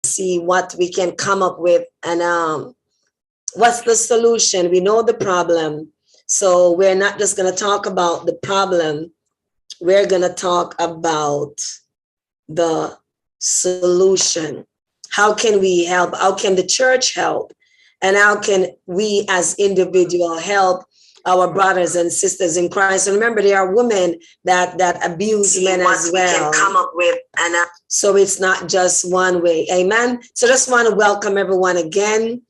see what we can come up with and what's the solution. We know the problem, so we're not just going to talk about the problem. We're going to talk about the solution. How can we help? How can the church help? And how can we as individual help our brothers and sisters in Christ? And remember, there are women that abuse men as well. Come up with, and so it's not just one way. Amen. So just want to welcome everyone again.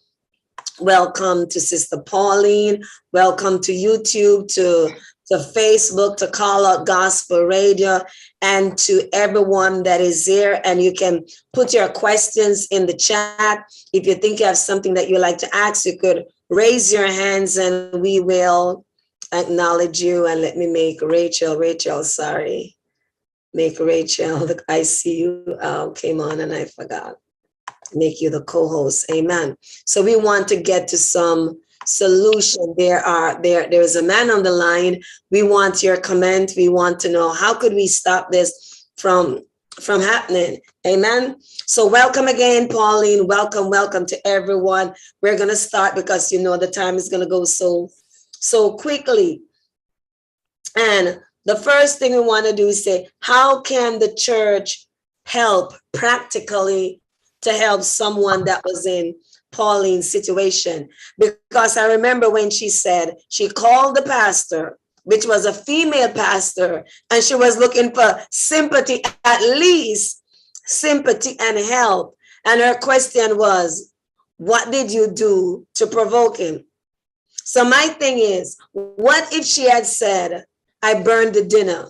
Welcome to Sister Pauline. Welcome to YouTube, to Facebook, to Call Out Gospel Radio, and to everyone that is here. And you can put your questions in the chat. If you think you have something that you'd like to ask, you could raise your hands and we will acknowledge you. And let me make Rachel, sorry. Make Rachel, I see you came on and I forgot. Make you the co-host. Amen. So we want to get to some solution. There's a man on the line. We want your comment. We want to know, how could we stop this from happening? Amen. So welcome again, Pauline. Welcome to everyone. We're going to start because the time is going to go so quickly. And the first thing we want to do is say, how can the church help practically to help someone that was in Pauline's situation? Because I remember when she said she called the pastor, which was a female pastor, and she was looking for sympathy, at least sympathy and help. And her question was, what did you do to provoke him? So my thing is, what if she had said, I burned the dinner,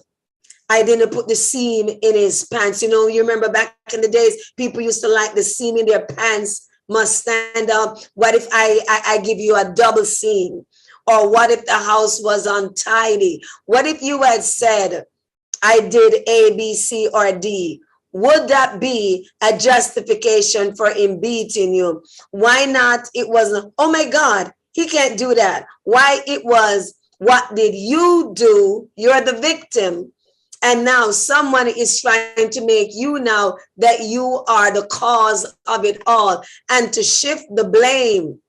I didn't put the seam in his pants? You remember back in the days, people used to like the seam in their pants must stand up. What if I give you a double seam? Or what if the house was untidy? What if you had said, I did A, B, C, or D? Would that be a justification for him beating you? Why not? It wasn't, oh my God, he can't do that. Why? It was, what did you do? You're the victim. And now someone is trying to make you now that you are the cause of it all, and to shift the blame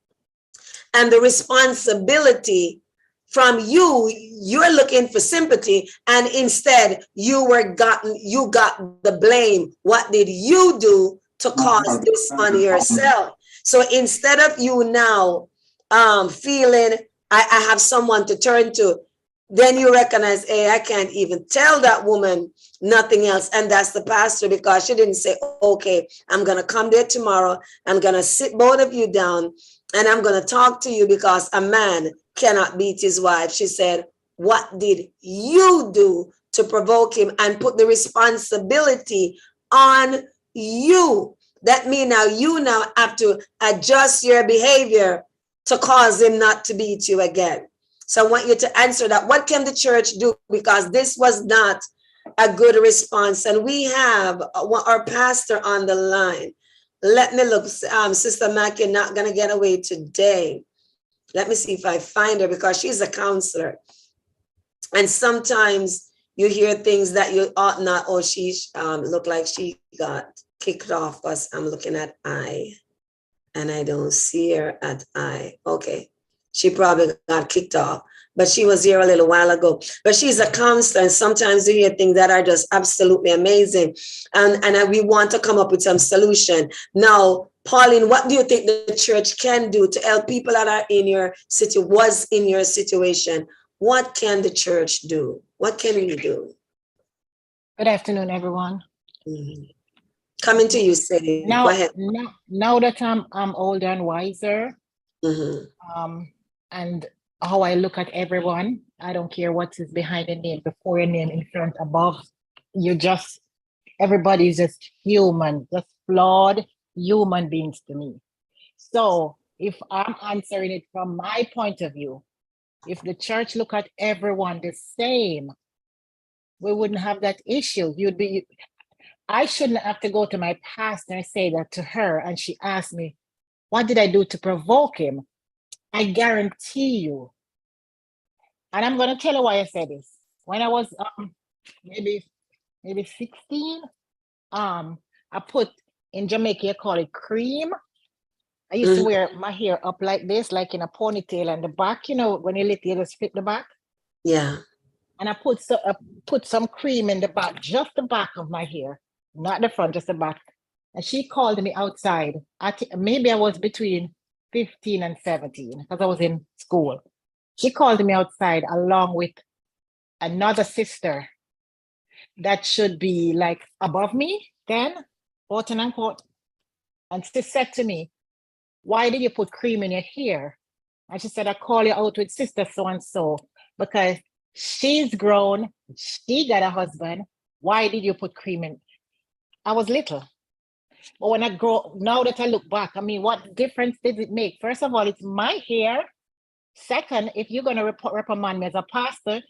and the responsibility from you. You're looking for sympathy, and instead you got the blame. What did you do to cause this on yourself? So instead of you now feeling I have someone to turn to, then you recognize, hey, I can't even tell that woman nothing else. And that's the pastor, because she didn't say, okay, I'm going to come there tomorrow. I'm going to sit both of you down and I'm going to talk to you, because a man cannot beat his wife. She said, what did you do to provoke him? And put the responsibility on you. That means now you have to adjust your behavior to cause him not to beat you again. So I want you to answer that. What can the church do? Because this was not a good response. And we have our pastor on the line. Let me look. Sister Mac, you're not going to get away today. Let me see if I find her, because she's a counselor. And sometimes you hear things that you ought not. Oh, she looked like she got kicked off, because I'm looking at I. And I don't see her at I. Okay. She probably got kicked off, but she was here a little while ago. But she's a counselor, and sometimes you hear things that are just absolutely amazing. And we want to come up with some solution. Now, Pauline, what do you think the church can do to help people that are in your situation? What can the church do? What can we do? Good afternoon, everyone. Mm-hmm. Coming to you, Sadie. Now, go ahead. Now that I'm older and wiser, mm-hmm. And how I look at everyone, I don't care what is behind the name, before your name, in front, above. Everybody is just human, just flawed human beings to me. So if I'm answering it from my point of view, if the church look at everyone the same, we wouldn't have that issue. I shouldn't have to go to my pastor and say that to her, and she asked me, what did I do to provoke him? I guarantee you, and I'm going to tell you why I said this. When I was maybe 16, I put In Jamaica, you call it cream. I used to wear my hair up like this, like in a ponytail, and the back, you know, when you little, you just flip the back. Yeah. And I put some cream in the back, just the back of my hair, not the front, just the back. And she called me outside. Maybe I was between 15 and 17 because I was in school. She called me outside along with another sister that should be like above me then, quote and unquote. And she said to me, why did you put cream in your hair? And she said, I call you out with sister so-and-so because she's grown, she got a husband. Why did you put cream in? I was little. But when I grow, now that I look back, I mean, what difference did it make? First of all, it's my hair. Second, if you're going to reprimand me as a pastor,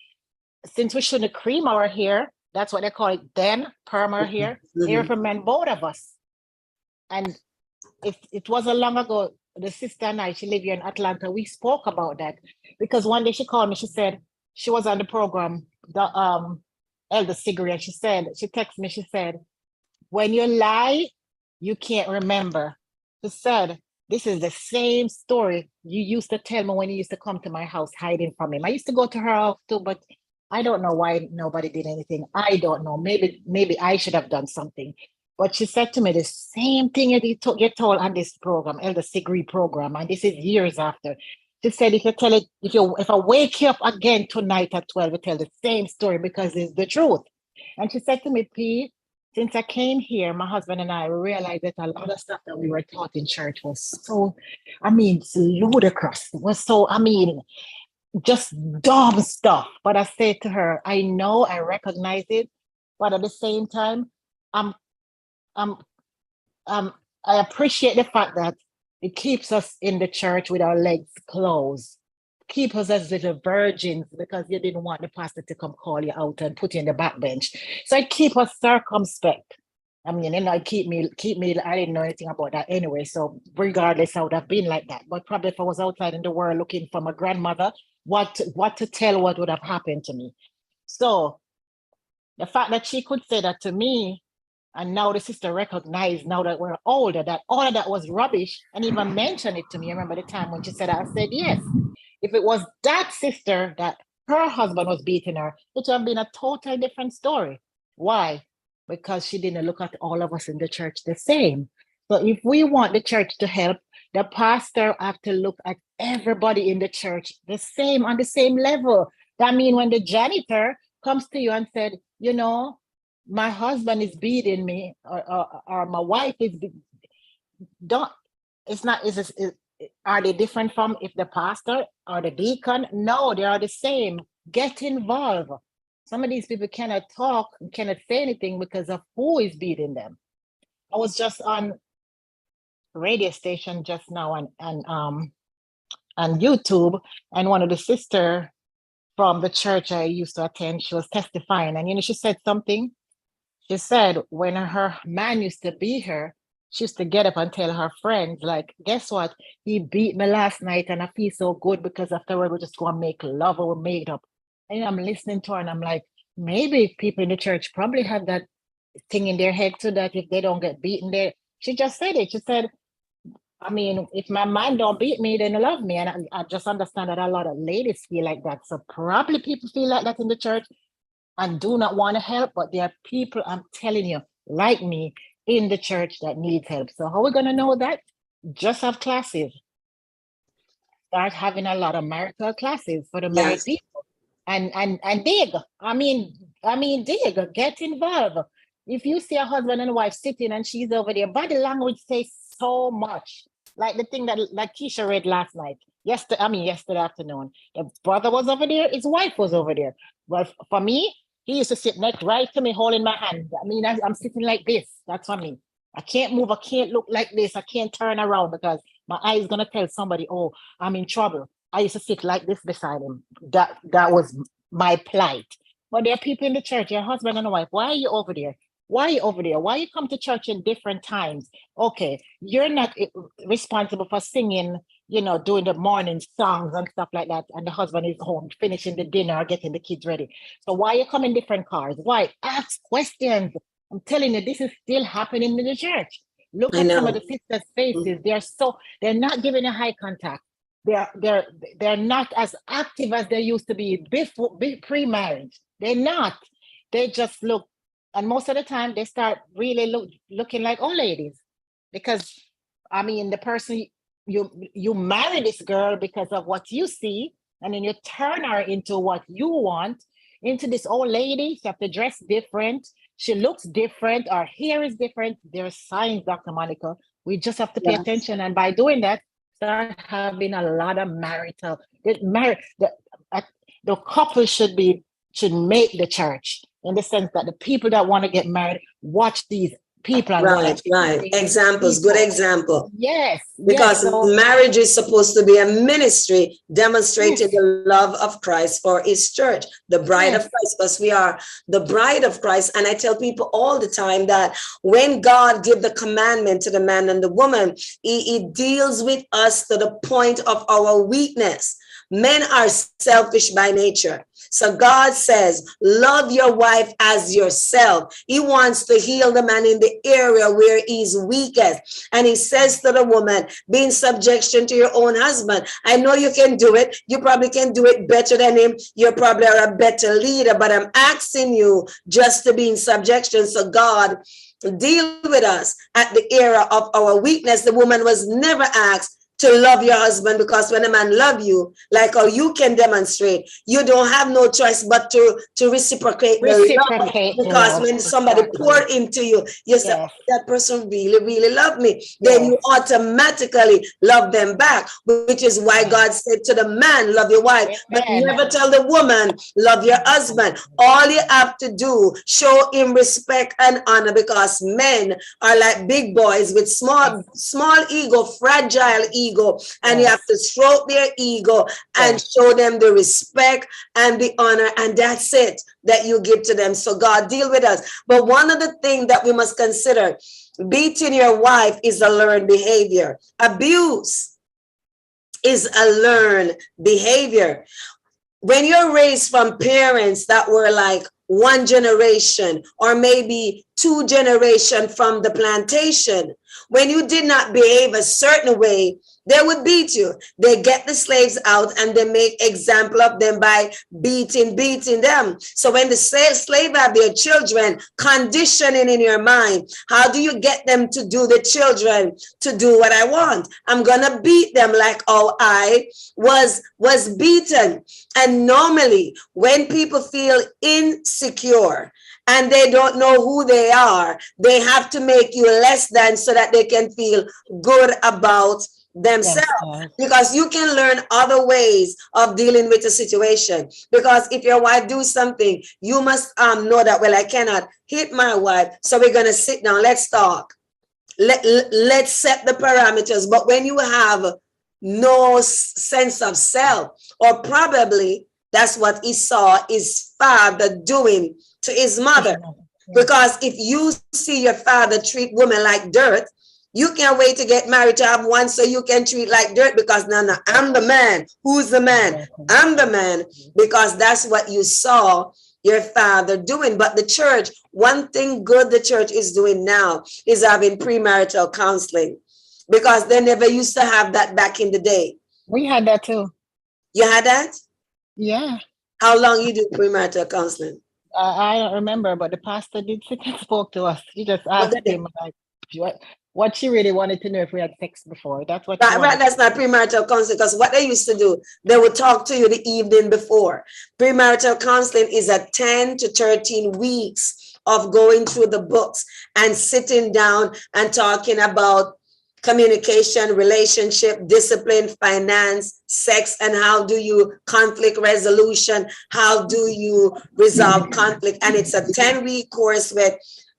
since we shouldn't cream our hair, that's what they call it then, perm our hair, they reprimand both of us. And it wasn't long ago, the sister and I, she lived here in Atlanta, we spoke about that. Because one day she called me, she said, she was on the program, the Elder Sigrid, and she texted me, she said, when you lie, you can't remember. She said, this is the same story you used to tell me when you used to come to my house hiding from him. I used to go to her house too, but I don't know why nobody did anything. I don't know. Maybe I should have done something. But she said to me the same thing you told on this program, Elder Sigrid program, and this is years after. She said, if I wake you up again tonight at 12, you tell the same story because it's the truth. And she said to me, P, since I came here, my husband and I realized that a lot of stuff that we were taught in church was so, it's ludicrous. It was so, just dumb stuff. But I said to her, I know, I recognize it, but at the same time, I appreciate the fact that it keeps us in the church with our legs closed. Keep us as little virgins because you didn't want the pastor to come call you out and put you in the back bench. So it keep us circumspect. It keep me, I didn't know anything about that anyway. So regardless, I would have been like that. But probably if I was outside in the world looking for my grandmother, what to tell, what would have happened to me. So the fact that she could say that to me, and now the sister recognized, now that we're older, that all of that was rubbish, and even mentioned it to me. I remember the time when she said that, I said, yes. If it was that sister that her husband was beating her, it would have been a totally different story. Why? Because she didn't look at all of us in the church the same. So if we want the church to help, the pastor have to look at everybody in the church the same, on the same level. That means when the janitor comes to you and said, my husband is beating me, or my wife is are they different from if the pastor or the deacon? No, they are the same. Get involved. Some of these people cannot talk, cannot say anything because of who is beating them. I was just on radio station just now on YouTube, and one of the sisters from the church I used to attend, she was testifying, and she said something. She said when her man used to beat her, she used to get up and tell her friends, like, guess what? He beat me last night and I feel so good because afterward we just go and make love or we made up. And I'm listening to her and I'm like, maybe people in the church probably have that thing in their head too, that if they don't get beaten there. She just said it. She said, if my man don't beat me, then he love me. And I just understand that a lot of ladies feel like that. So probably people feel like that in the church and do not want to help, but there are people, I'm telling you, like me, in the church that needs help. So how are we going to know that? Just have classes. Start having a lot of marital classes for the married people. And dig. Dig, get involved. If you see a husband and wife sitting and she's over there, body language says so much. Like the thing that like Keisha read last night. Yesterday afternoon. The brother was over there, his wife was over there. Well, for me, he used to sit next right to me, holding my hand. I'm sitting like this. That's for me. I can't move. I can't look like this. I can't turn around because my eye is going to tell somebody, oh, I'm in trouble. I used to sit like this beside him. That was my plight. But there are people in the church, your husband and wife, why are you over there? Why are you over there? Why you come to church in different times? Okay, you're not responsible for singing, doing the morning songs and stuff like that. And the husband is home, finishing the dinner, getting the kids ready. So why you come in different cars? Why? Ask questions. I'm telling you, this is still happening in the church. Look I at some of know. the sisters' faces. They're not giving a high contact. They're not as active as they used to be before pre-marriage. They're not. They just look, and most of the time they start really looking like old ladies. Because I mean, the person you marry this girl because of what you see, and then you turn her into what you want, into this old lady. She have to dress different. She looks different. Her hair is different. There are signs, Dr. Monica. We just have to pay Yeah. attention, and by doing that, start having a lot of the couple should make the church, in the sense that the people that want to get married watch these people and want Right, to right. imitate these Examples, good people. example. Yes, yes. Because So marriage is supposed to be a ministry demonstrating yes, the love of Christ for his church, the bride of yes, Christ, because we are the bride of Christ. And I tell people all the time that when God give the commandment to the man and the woman, he deals with us to the point of our weakness. Men are selfish by nature. So God says, love your wife as yourself. He wants to heal the man in the area where he's weakest. And he says to the woman, be in subjection to your own husband. I know you can do it. You probably can do it better than him. You probably are a better leader, but I'm asking you just to be in subjection. So God, deal with us at the era of our weakness. The woman was never asked to love your husband, because when a man love you, like how you can demonstrate, you don't have no choice but to reciprocate the love. reciprocate the Because love. when somebody pour Exactly. into you, you say, Yes, oh, that person really, really loved me. Then yes, you automatically love them back, which is why yes. God said to the man, love your wife, but Amen. never tell the woman, love your husband. All you have to do, show him respect and honor, because men are like big boys with Yes, small ego, fragile ego, and you have yes, to stroke their ego and yes. show them the respect and the honor, and that's it that you give to them. So God, deal with us. But one of the things that we must consider, beating your wife is a learned behavior. Abuse is a learned behavior. When you're raised from parents that were like one generation or maybe two generations from the plantation, when you did not behave a certain way, they would beat you. They get the slaves out and they make example of them by beating them. So when the slave have their children, conditioning in your mind, how do you get them to do the children to do what I want? I'm gonna beat them like how I was beaten. And normally when people feel insecure and they don't know who they are, they have to make you less than so that they can feel good about themselves, Themselves. because you can learn other ways of dealing with a situation. Because if your wife do something, you must know that, well, I cannot hit my wife, so we're going to sit down, let's talk, let's set the parameters. But when you have no sense of self, or probably that's what he saw his father doing to his mother, because if you see your father treat women like dirt, you can't wait to get married to have one so you can treat like dirt, because no, I'm the man. Who's the man? I'm the man, because that's what you saw your father doing. But the church, one thing good the church is doing now is having premarital counseling, because they never used to have that back in the day. We had that too. You had that? Yeah. How long you do premarital counseling? I don't remember, but the pastor did sit and spoke to us. He just What asked did they- him like what she really wanted to know, if we had sex before. That's what she Right, wanted. that's not premarital counseling, because what they used to do, they would talk to you the evening before. Premarital counseling is a 10 to 13 weeks of going through the books and sitting down and talking about communication, relationship, discipline, finance, sex, and how do you conflict resolution, how do you resolve conflict. And it's a 10-week course with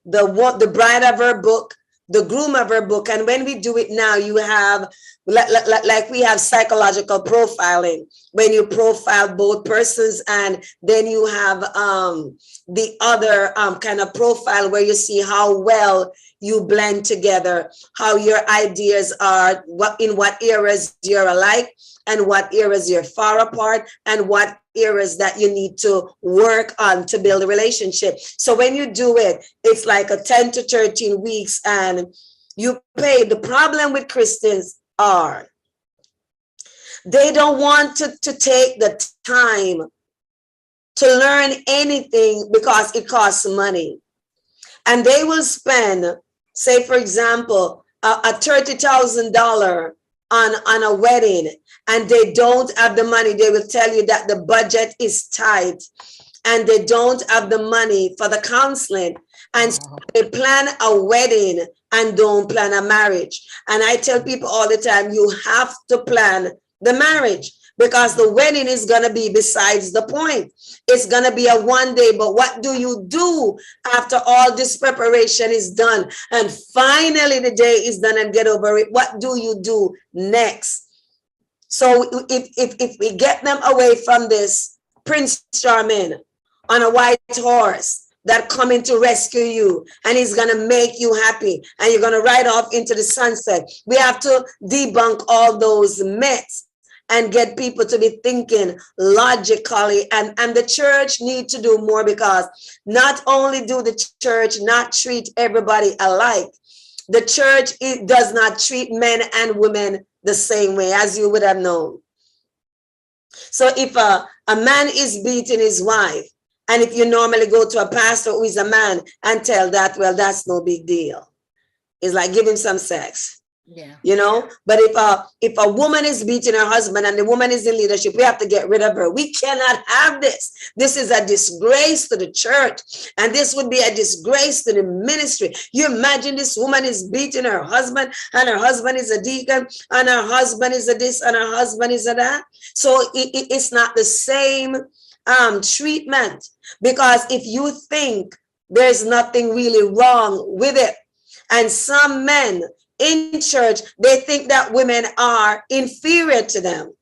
the bride of her book, the groom of her book. And when we do it now, you have, like we have psychological profiling, when you profile both persons, and then you have the other kind of profile where you see how well you blend together, how your ideas are, in what areas you're alike and what areas you're far apart, and what areas that you need to work on to build a relationship. So when you do it, it's like a 10 to 13 weeks, and You pay. The problem with Christians are they don't want to take the time to learn anything because it costs money. And they will spend, say, for example, a $30,000 on a wedding, and they don't have the money. They will tell you that the budget is tight and they don't have the money for the counseling. And so they plan a wedding and don't plan a marriage. And I tell people all the time, you have to plan the marriage, because the wedding is going to be besides the point. It's going to be a one day, but what do you do after all this preparation is done and finally the day is done and get over it? What do you do next? So if we get them away from this Prince Charming on a white horse that coming to rescue you, and he's going to make you happy and you're going to ride off into the sunset, we have to debunk all those myths and get people to be thinking logically. And the church need to do more, because not only do the church not treat everybody alike, the church does not treat men and women the same way, as you would have known. So if a man is beating his wife, and if you normally go to a pastor who is a man and tell that, well, that's no big deal. It's like, give him some sex. Yeah. You know, but if a woman is beating her husband and the woman is in leadership, we have to get rid of her. We cannot have this. This is a disgrace to the church, and this would be a disgrace to the ministry. You imagine this woman is beating her husband, and her husband is a deacon, and her husband is a this, and her husband is a that. So it's not the same treatment, because if you think there's nothing really wrong with it, and some men in church, they think that women are inferior to them.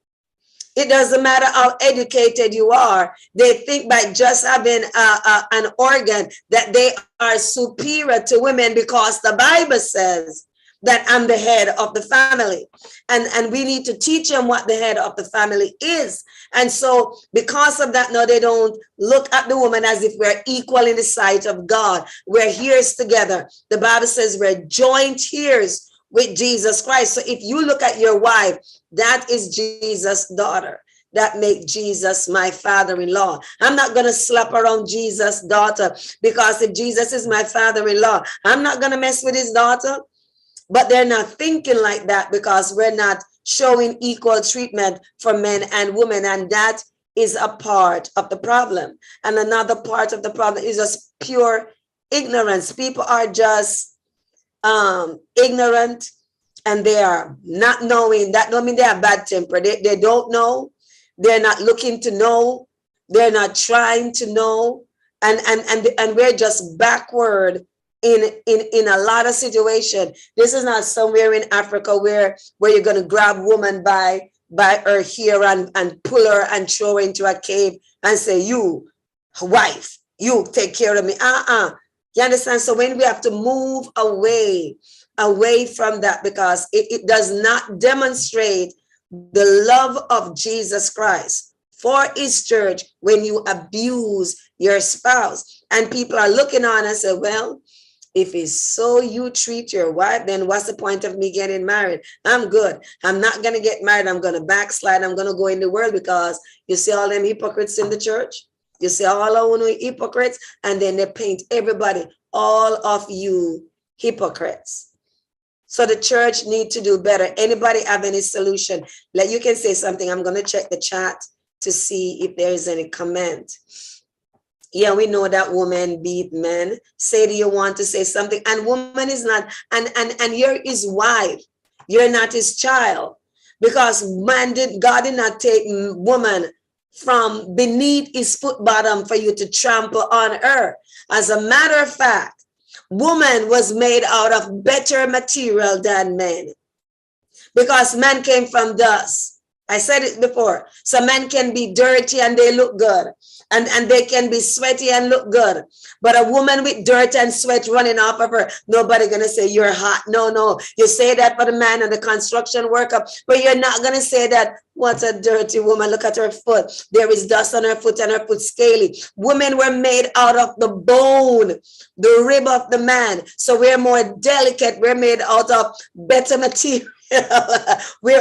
It doesn't matter how educated you are. They think by just having an organ that they are superior to women, because the Bible says that I'm the head of the family. And we need to teach them what the head of the family is. And so because of that, no, they don't look at the woman as if we're equal in the sight of God. We're heirs together. The Bible says we're joint heirs with Jesus Christ. So if you look at your wife, that is Jesus' daughter. That make Jesus my father-in-law. I'm not going to slap around Jesus' daughter, because if Jesus is my father-in-law, I'm not going to mess with his daughter. But they're not thinking like that, because we're not showing equal treatment for men and women. And that is a part of the problem. And another part of the problem is just pure ignorance. People are just ignorant, and they are not knowing. That don't mean they have bad temper. They don't know. They're not looking to know. They're not trying to know. And we're just backward in a lot of situations. This is not somewhere in Africa where you're going to grab woman by her hair and pull her and throw her into a cave and say, you wife, you take care of me. You understand? So when we have to move away from that, because it does not demonstrate the love of Jesus Christ for his church when you abuse your spouse. And people are looking on and say, well, if it's so you treat your wife, then what's the point of me getting married? I'm good. I'm not going to get married. I'm going to backslide. I'm going to go in the world, because you see all them hypocrites in the church. You see all of them hypocrites, and then they paint everybody, all of you hypocrites. So the church need to do better. Anybody have any solution? Like, you can say something. I'm going to check the chat to see if there is any comment. Yeah, we know that women beat men. Say, do you want to say something? And woman is not, and you're his wife. You're not his child, because God did not take woman from beneath his foot bottom for you to trample on her. As a matter of fact, woman was made out of better material than men, because man came from dust I said it before. Some men can be dirty and they look good. And they can be sweaty and look good. But a woman with dirt and sweat running off of her, nobody gonna say you're hot. No. You say that for the man and the construction worker, but you're not gonna say that, what a dirty woman, look at her foot. There is dust on her foot and her foot scaly. Women were made out of the bone, the rib of the man. So we're more delicate. We're made out of better material. we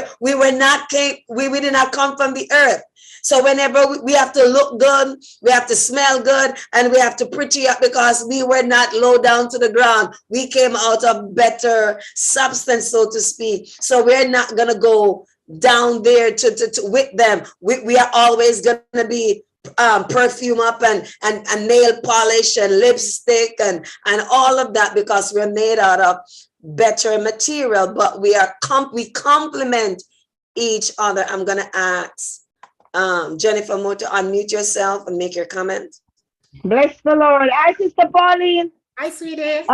did not come from the earth. So whenever we have to look good, we have to smell good, and we have to pretty up because we were not low down to the ground. We came out of better substance, so to speak. So we're not going to go down there to with them. We are always going to be perfume up and nail polish and lipstick and all of that because we're made out of better material, but we complement each other. I'm going to ask Jennifer Moore to unmute yourself and make your comment. Bless the Lord. Hi, Sister Pauline. Hi, sweetie.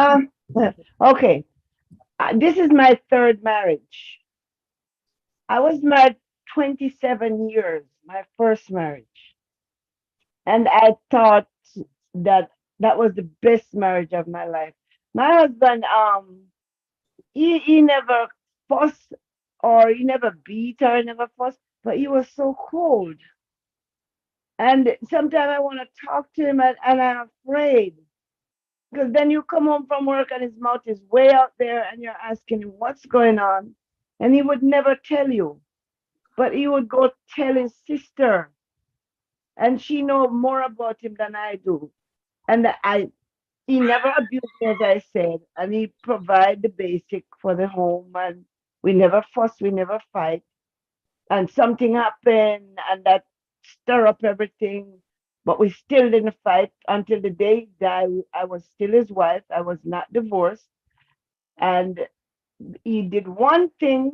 Okay. This is my third marriage. I was married 27 years, my first marriage. And I thought that was the best marriage of my life. My husband, he never fussed or he never beat or never fussed, but he was so cold. And sometimes I want to talk to him and I'm afraid. Because then you come home from work and his mouth is way out there and you're asking him what's going on. And he would never tell you. But he would go tell his sister. And she knows more about him than I do. And he never abused me, as I said. And he provide the basic for the home. And we never fuss, we never fight. And something happened and that stir up everything. But we still didn't fight until the day he died. I was still his wife. I was not divorced. And he did one thing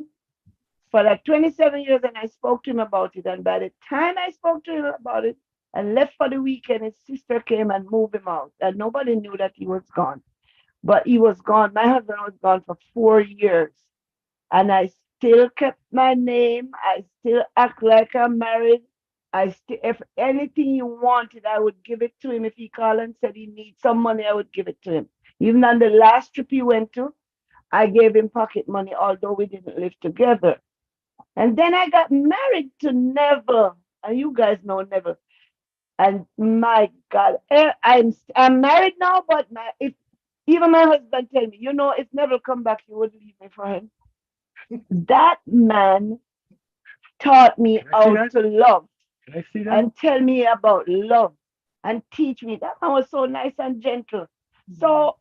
for like 27 years and I spoke to him about it. And by the time I spoke to him about it and left for the weekend, his sister came and moved him out. And nobody knew that he was gone. But he was gone. My husband was gone for 4 years. And I still kept my name. I still act like I'm married. If anything he wanted, I would give it to him. If he called and said he needs some money, I would give it to him. Even on the last trip he went to, I gave him pocket money, although we didn't live together. And then I got married to Neville. And you guys know Neville. And my God, I'm married now, but if even my husband tell me, if Neville come back, you would leave me for him. That man taught me how to love. Can I see that? And tell me about love and teach me. That man was so nice and gentle. So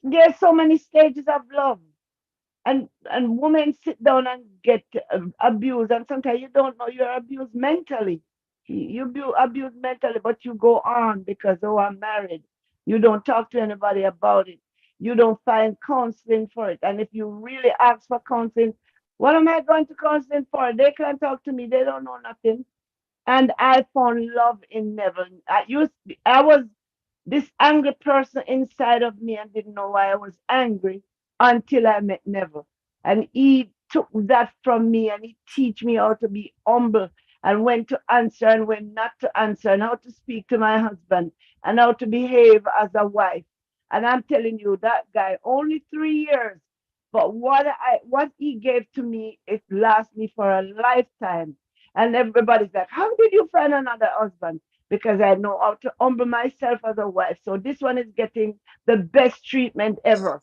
there's so many stages of love. And women sit down and get abused. And sometimes you don't know you're abused mentally. You abused mentally, but you go on because, I'm married. You don't talk to anybody about it. You don't find counseling for it. And if you really ask for counseling, what am I going to counseling for? They can't talk to me. They don't know nothing. And I found love in Neville. I was this angry person inside of me and didn't know why I was angry until I met Neville. And he took that from me and he teach me how to be humble and when to answer and when not to answer and how to speak to my husband and how to behave as a wife. And I'm telling you, that guy, only 3 years, but what he gave to me, it lasts me for a lifetime. And everybody's like, how did you find another husband? Because I know how to humble myself as a wife. So this one is getting the best treatment ever.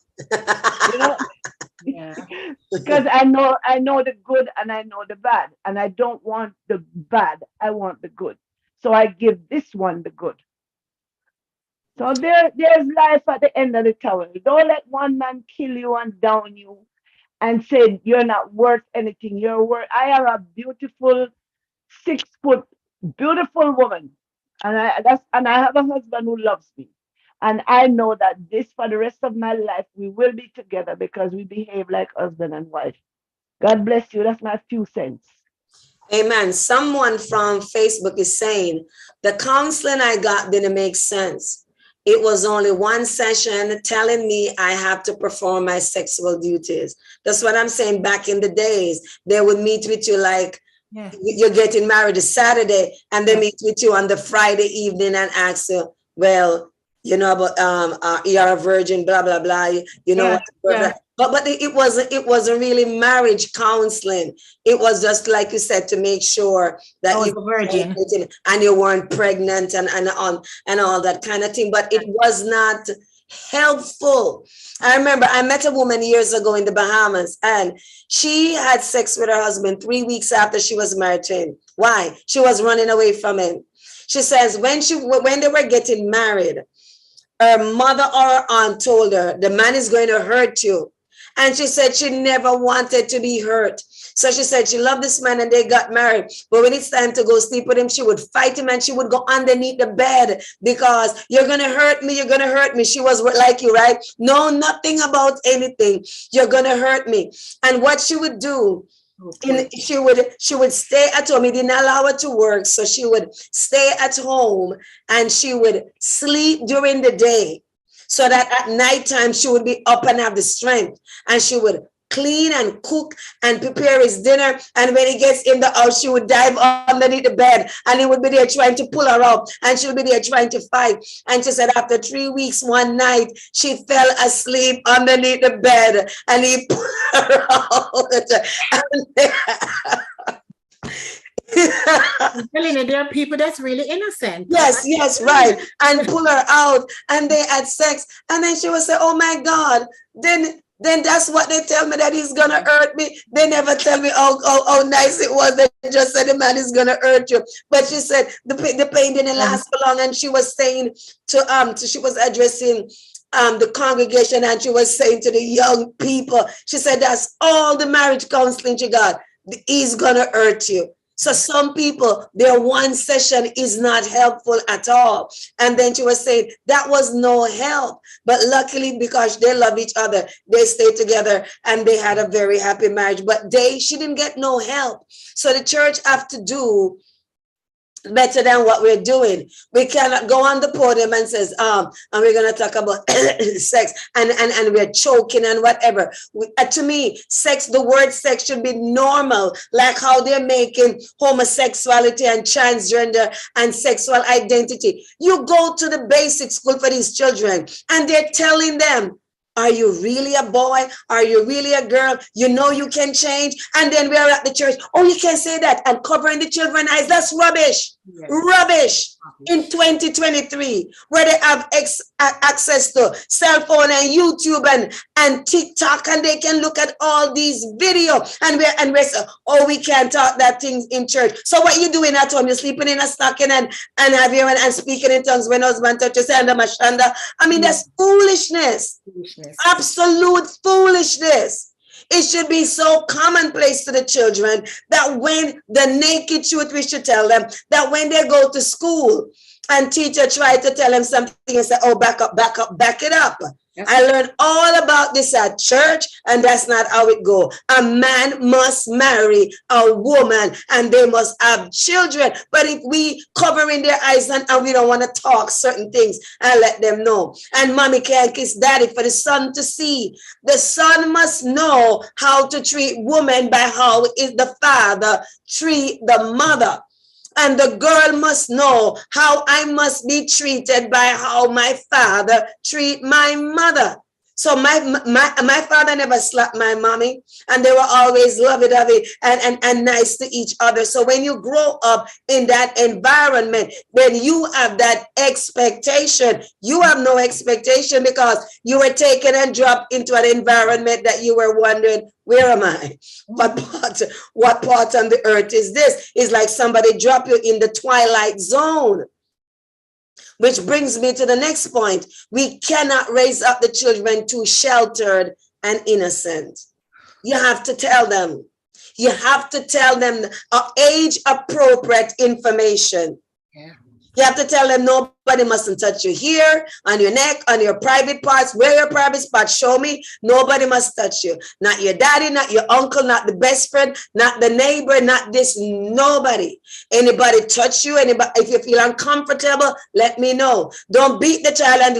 Yeah. Because I know the good and I know the bad. And I don't want the bad. I want the good. So I give this one the good. So there's life at the end of the tunnel. Don't let one man kill you and down you and say you're not worth anything. I am a beautiful 6-foot beautiful woman. And I have a husband who loves me. And I know that for the rest of my life, we will be together because we behave like husband and wife. God bless you. That's my few cents. Amen. Someone from Facebook is saying, the counseling I got didn't make sense. It was only one session telling me I have to perform my sexual duties. That's what I'm saying. Back in the days, they would meet with you like Yeah. You're getting married a Saturday, and they meet with you on the Friday evening and ask you, well, you know about you're a virgin, blah blah blah. You know Yeah. what? Yeah. But it wasn't really marriage counseling. It was just like you said, to make sure I that was you a virgin. and you weren't pregnant and all that kind of thing. But it was not helpful. I remember I met a woman years ago in the Bahamas, and she had sex with her husband 3 weeks after she was married to him. Why? She was running away from him. She says when they were getting married, her mother or her aunt told her, the man is going to hurt you. And she said she never wanted to be hurt. So she said she loved this man and they got married. But when it's time to go sleep with him, she would fight him and she would go underneath the bed because you're going to hurt me. You're going to hurt me. She was like you, right? No, nothing about anything. You're going to hurt me. And what she would do, Okay. she would stay at home. He didn't allow her to work, so she would stay at home and she would sleep during the day, so that at nighttime she would be up and have the strength, and she would clean and cook and prepare his dinner. And when he gets in the house, she would dive underneath the bed and he would be there trying to pull her up, and she would be there trying to fight. And she said after 3 weeks, one night she fell asleep underneath the bed and he pulled her out. I'm telling you, there are people that's really innocent. Yes, right. And pull her out and they had sex. And then she would say, oh my God, then that's what they tell me, that he's gonna hurt me. They never tell me how nice it was. They just said the man is gonna hurt you. But she said the pain didn't last for long. And she was saying she was addressing the congregation, and she was saying to the young people, she said that's all the marriage counseling she got. He's gonna hurt you. So some people, their one session is not helpful at all. And then she was saying that was no help. But luckily, because they love each other, they stayed together and they had a very happy marriage. But she didn't get no help. So the church have to do better than what we're doing. We cannot go on the podium and says, and we're gonna talk about sex and we're choking and whatever. To me, sex, the word sex should be normal, like how they're making homosexuality and transgender and sexual identity. You go to the basic school for these children and they're telling them, are you really a boy? Are you really a girl? You know you can change. And then we are at the church. Oh, you can't say that. And covering the children's eyes. That's rubbish. Yes. Rubbish. In 2023, where they have access to cell phone and YouTube and TikTok, and they can look at all these videos, and we're saying, oh, we can't talk that things in church. So what you doing at home? You're sleeping in a stocking and having and speaking in tongues when husband touches and mashanda. I mean, that's foolishness. Absolute foolishness. It should be so commonplace to the children that when the naked truth, we should tell them that when they go to school and teacher try to tell them something and say, oh, back it up. Yes. I learned all about this at church, and that's not how it goes. A man must marry a woman and they must have children. But if we cover in their eyes and we don't want to talk certain things and let them know, and mommy can't kiss daddy for the son to see, the son must know how to treat woman by how is the father treat the mother. And the girl must know how I must be treated by how my father treat my mother. So my father never slapped my mommy, and they were always lovey-dovey and nice to each other. So when you grow up in that environment, then you have that expectation. You have no expectation because you were taken and dropped into an environment that you were wondering, where am I? What part on the earth is this? It's like somebody drop you in the twilight zone. Which brings me to the next point. We cannot raise up the children too sheltered and innocent. You have to tell them. You have to tell them age-appropriate information. Yeah. You have to tell them nobody Nobody mustn't touch you here, on your neck, on your private parts. Where your private spots, show me. Nobody must touch you. Not your daddy, not your uncle, not the best friend, not the neighbor, not this, nobody. Anybody touch you, anybody, if you feel uncomfortable, let me know. Don't beat the child and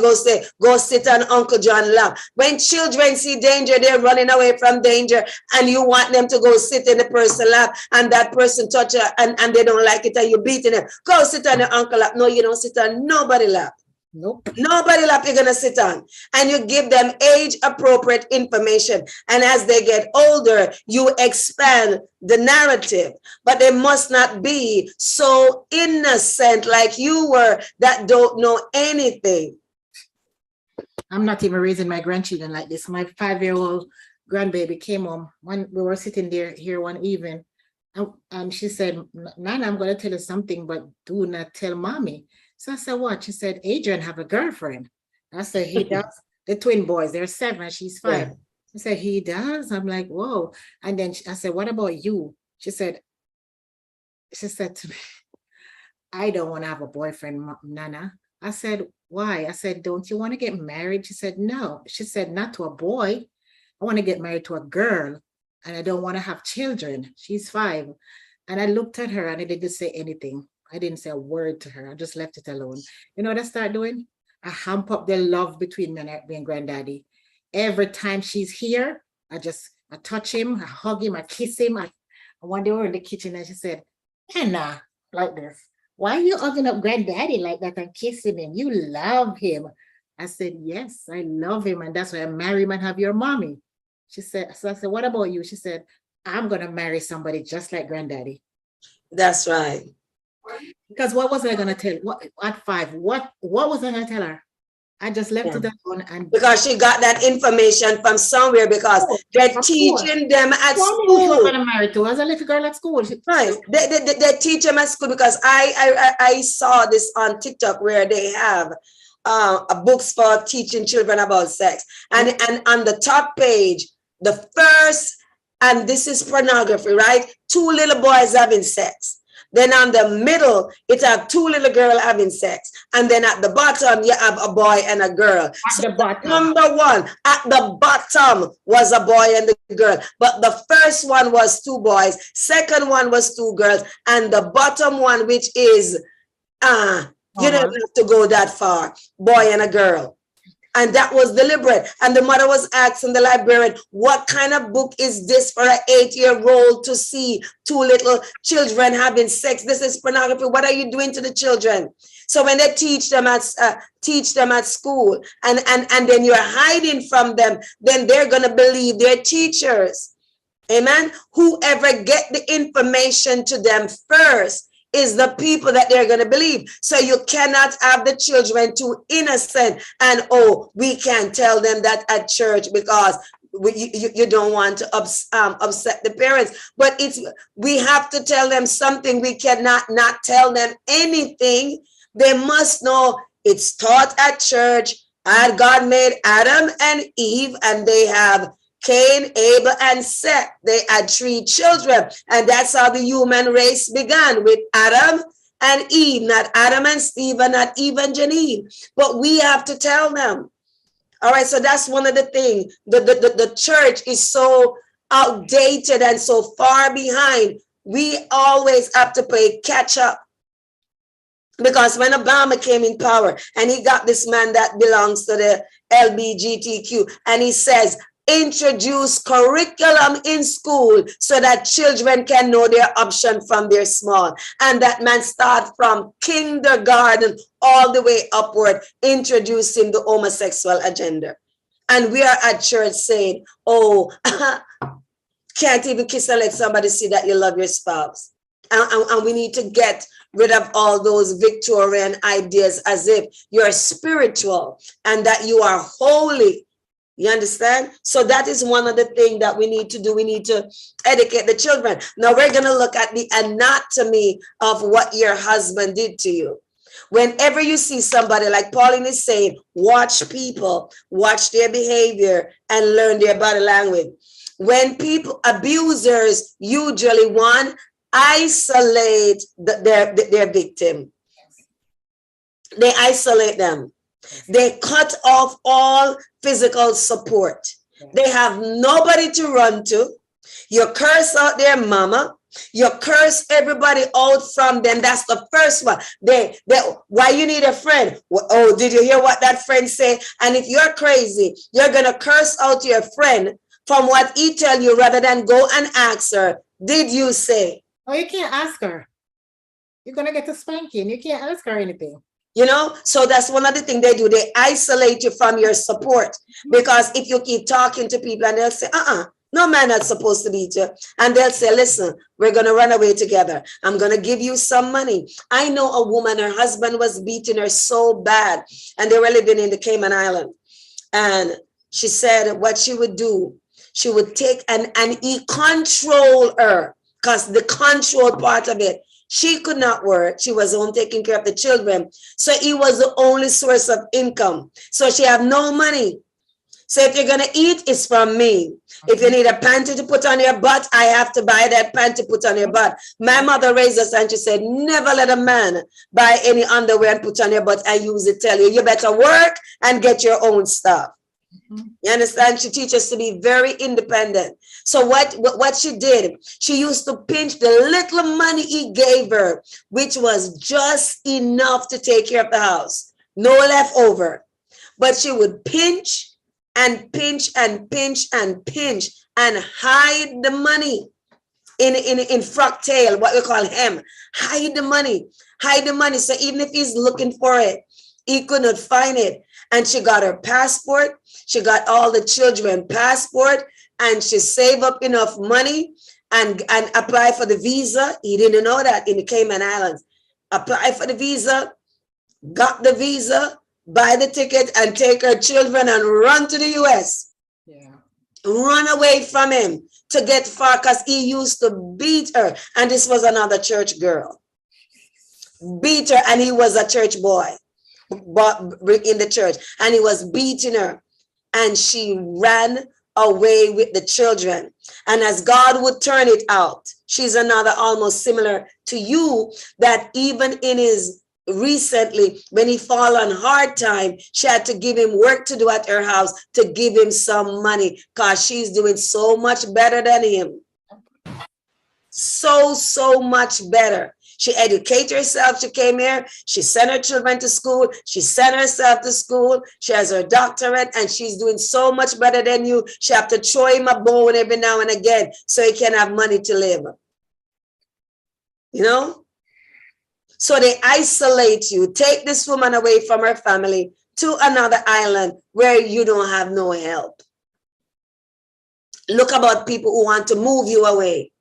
go sit on Uncle John lap. When children see danger, they're running away from danger, and you want them to go sit in the person's lap, and that person touch her and they don't like it, and you're beating them. Go sit on your uncle lap. No, you don't sit on nobody lap. Nope. Nobody lap you're gonna sit on. And you give them age appropriate information. And as they get older, you expand the narrative. But they must not be so innocent like you were that don't know anything. I'm not even raising my grandchildren like this. My 5-year-old grandbaby came home when we were sitting there here one evening, and she said, Nana, I'm going to tell you something, but do not tell mommy. So I said, what? She said, Adrian have a girlfriend. I said, he does. The twin boys, they're 7, she's 5. Yeah. I said, he does. I'm like, whoa. And then I said, what about you? She said to me, I don't want to have a boyfriend, Nana. I said, why? I said, don't you want to get married? She said, no. She said, not to a boy. I want to get married to a girl, and I don't want to have children. She's 5. And I looked at her and I didn't say anything. I didn't say a word to her. I just left it alone. You know what I started doing? I hamp up the love between me and granddaddy. Every time she's here, I touch him, I hug him, I kiss him. One day we were in the kitchen and she said, Anna, like this, why are you hugging up granddaddy like that and kissing him? You love him. I said, yes, I love him. And that's why I marry him and have your mommy. She said, so I said, what about you? She said, I'm going to marry somebody just like granddaddy. That's right. Because what was I going to tell? At 5, what was I going to tell her? I just left it alone. And because she got that information from somewhere, because they're teaching them at school. She was going to marry to. I was a little girl at school. Right. They teach them at school, because I saw this on TikTok where they have books for teaching children about sex. And on the top page, the first, and this is pornography, right? 2 little boys having sex. Then on the middle, it have 2 little girls having sex. And then at the bottom, you have a boy and a girl. At the bottom. Number 1, at the bottom was a boy and the girl. But the first one was 2 boys. Second one was 2 girls. And the bottom one, which is, you don't have to go that far, boy and a girl. And that was deliberate. And the mother was asking the librarian, what kind of book is this for an 8-year-old to see 2 little children having sex? This is pornography. What are you doing to the children? So when they teach them at school, and then you're hiding from them, then they're going to believe their teachers. Amen. Whoever get the information to them first is the people that they're going to believe. So you cannot have the children too innocent and, we can't tell them that at church because you don't want to upset the parents. But we have to tell them something. We cannot not tell them anything. They must know it's taught at church. God made Adam and Eve, and they have Cain, Abel, and Seth. They had 3 children, and that's how the human race began, with Adam and Eve, not Adam and Steve, and not Eve and Janine. But we have to tell them. All right, so that's one of the things. The church is so outdated and so far behind. We always have to play catch up. Because when Obama came in power, and he got this man that belongs to the LGBTQ, and he says, introduce curriculum in school so that children can know their option from their small. And that man start from kindergarten all the way upward, introducing the homosexual agenda. And we are at church saying, can't even kiss and let somebody see that you love your spouse. And we need to get rid of all those Victorian ideas as if you're spiritual and that you are holy. You understand? So that is one of the things that we need to do. We need to educate the children. Now we're going to look at the anatomy of what your husband did to you. Whenever you see somebody, like Pauline is saying, watch people, watch their behavior, and learn their body language. When abusers usually, one, isolate their victim. They isolate them. They cut off all physical support. They have nobody to run to. You curse out their mama. You curse everybody out from them. That's the first one. Why you need a friend? Oh, did you hear what that friend say? And if you're crazy, you're going to curse out your friend from what he tell you rather than go and ask her, did you say? Oh, you can't ask her. You're going to get a spanking. You can't ask her anything. You know, so that's one of the things they do. They isolate you from your support, because if you keep talking to people and they'll say, no man that's supposed to beat you. And they'll say, listen, we're going to run away together. I'm going to give you some money. I know a woman, her husband was beating her so bad, and they were living in the Cayman Island. And she said what she would do, she would take and he control her, because the control part of it, she could not work. She was home taking care of the children. So he was the only source of income. So she had no money. So if you're going to eat, it's from me. If you need a panty to put on your butt, I have to buy that panty to put on your butt. My mother raised us and she said, never let a man buy any underwear and put on your butt and use it. Tell you, you better work and get your own stuff. You understand? She teaches us to be very independent. So what she did, she used to pinch the little money he gave her, which was just enough to take care of the house. No leftover. But she would pinch and pinch and pinch and pinch and hide the money in frock tail, what we call hem. Hide the money. Hide the money. So even if he's looking for it, he could not find it. And she got her passport. She got all the children passport, and she saved up enough money and apply for the visa. He didn't know that in the Cayman Islands. Apply for the visa, got the visa, buy the ticket, and take her children and run to the US. Yeah. Run away from him to get far, because he used to beat her. And this was another church girl. Beat her, and he was a church boy in the church, and he was beating her, and she ran away with the children. And as God would turn it out, she's another almost similar to you, that even in his recently, when he fall on hard time, she had to give him work to do at her house to give him some money, because she's doing so much better than him. So much better. She educated herself. She came here. She sent her children to school. She sent herself to school. She has her doctorate, and she's doing so much better than you. She have to throw him a bone every now and again so he can have money to live. You know? So they isolate you. Take this woman away from her family to another island where you don't have no help. Look about people who want to move you away.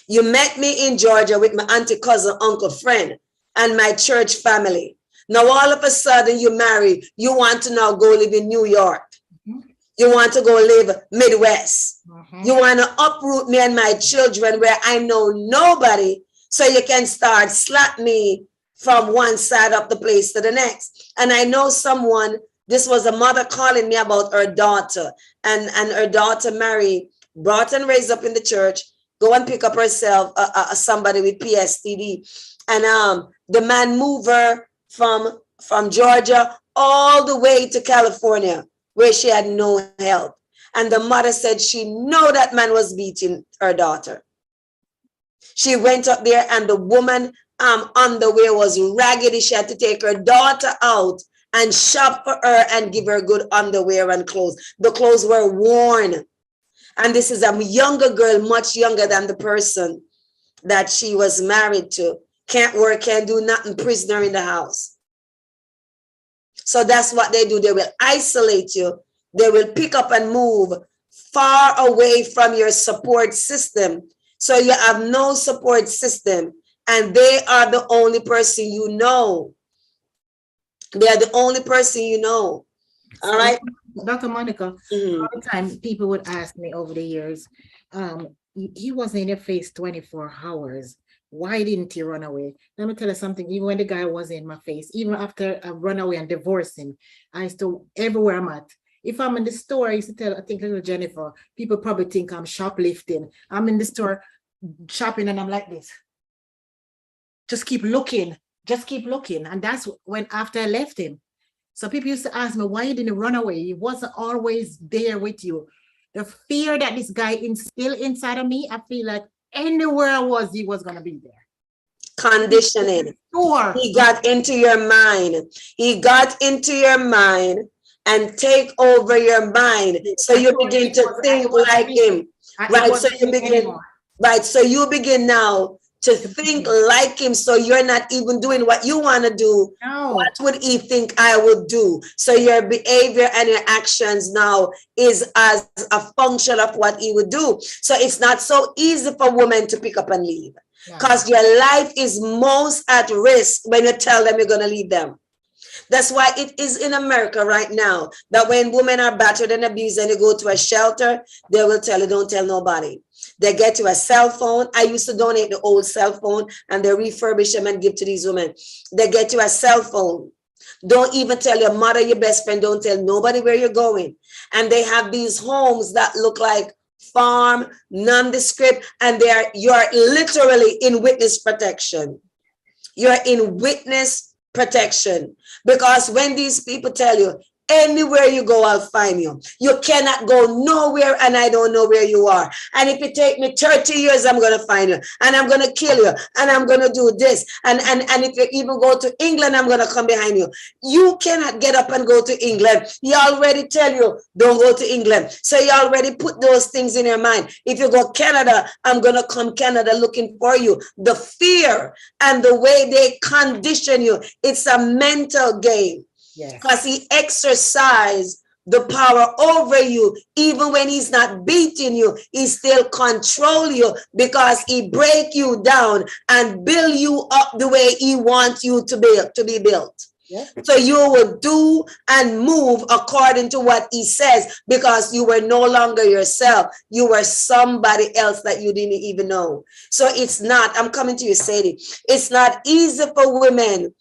You met me in Georgia with my auntie, cousin, uncle, friend, and my church family. Now, all of a sudden, you marry. You want to now go live in New York. You want to go live Midwest. You want to uproot me and my children where I know nobody, so you can start slap me from one side of the place to the next. And I know someone, this was a mother calling me about her daughter, and her daughter married, brought and raised up in the church, go and pick up herself somebody with PSTD. And the man moved her from Georgia all the way to California, where she had no help. And the mother said she knew that man was beating her daughter. She went up there, and the woman underwear was raggedy. She had to take her daughter out and shop for her and give her good underwear and clothes. The clothes were worn. And this is a younger girl, much younger than the person that she was married to. Can't work, can't do nothing, prisoner in the house. So that's what they do. They will isolate you. They will pick up and move far away from your support system. So you have no support system, and they are the only person you know. They are the only person you know. All right. Dr. Monica, all the time people would ask me over the years, he wasn't in your face 24 hours. Why didn't he run away? Let me tell you something. Even when the guy was in my face, even after I run away and divorced him, I still, everywhere I'm at, if I'm in the store, I used to tell, I think little Jennifer, people probably think I'm shoplifting. I'm in the store shopping and I'm like this. Just keep looking. just keep looking. And that's when after I left him. So people used to ask me, why you didn't run away? He wasn't always there with you. The fear that this guy instilled inside of me, I feel like anywhere I was, he was going to be there. Conditioning. Sure. He got into your mind. He got into your mind and take over your mind. So you begin to think like him. Right. So you begin, right. So you begin now to think like him. So you're not even doing what you want to do. No. What would he think I would do? So your behavior and your actions now is as a function of what he would do. So it's not so easy for women to pick up and leave, because your life is most at risk when you tell them you're going to leave them. That's why it is in America right now that when women are battered and abused and you go to a shelter, they will tell you, don't tell nobody. They get you a cell phone. I used to donate the old cell phone and they refurbish them and give to these women. They get you a cell phone. Don't even tell your mother, your best friend, don't tell nobody where you're going. And they have these homes that look like farm, nondescript, and you're literally in witness protection. You're in witness protection, because when these people tell you, anywhere you go, I'll find you. You cannot go nowhere and I don't know where you are. And if it take me 30 years, I'm going to find you and I'm going to kill you and I'm going to do this. And if you even go to England, I'm going to come behind you. You cannot get up and go to England. He already tell you, don't go to England. So you already put those things in your mind. If you go Canada, I'm going to come Canada looking for you. The fear and the way they condition you, it's a mental game. Because he exercised the power over you. Even when he's not beating you, he still control you, because he break you down and build you up the way he wants you to be built. So you will do and move according to what he says, because you were no longer yourself. You were somebody else that you didn't even know. So it's not, I'm coming to you, Sadie, it's not easy for women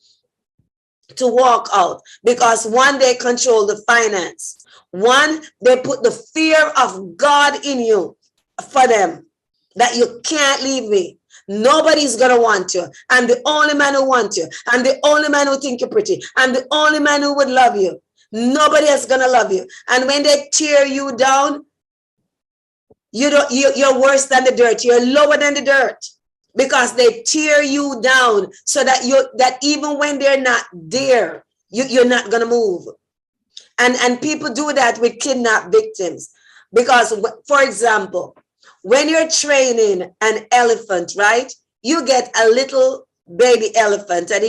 to walk out, because one, they control the finance. One, they put the fear of God in you for them, that you can't leave me. Nobody's going to want you. I'm the only man who wants you. I'm the only man who think you're pretty. I'm the only man who would love you. Nobody else going to love you. And when they tear you down, you're worse than the dirt. You're lower than the dirt. Because they tear you down so that even when they're not there, you're not going to move. And people do that with kidnapped victims. Because, for example, when you're training an elephant, right, you get a little baby elephant, and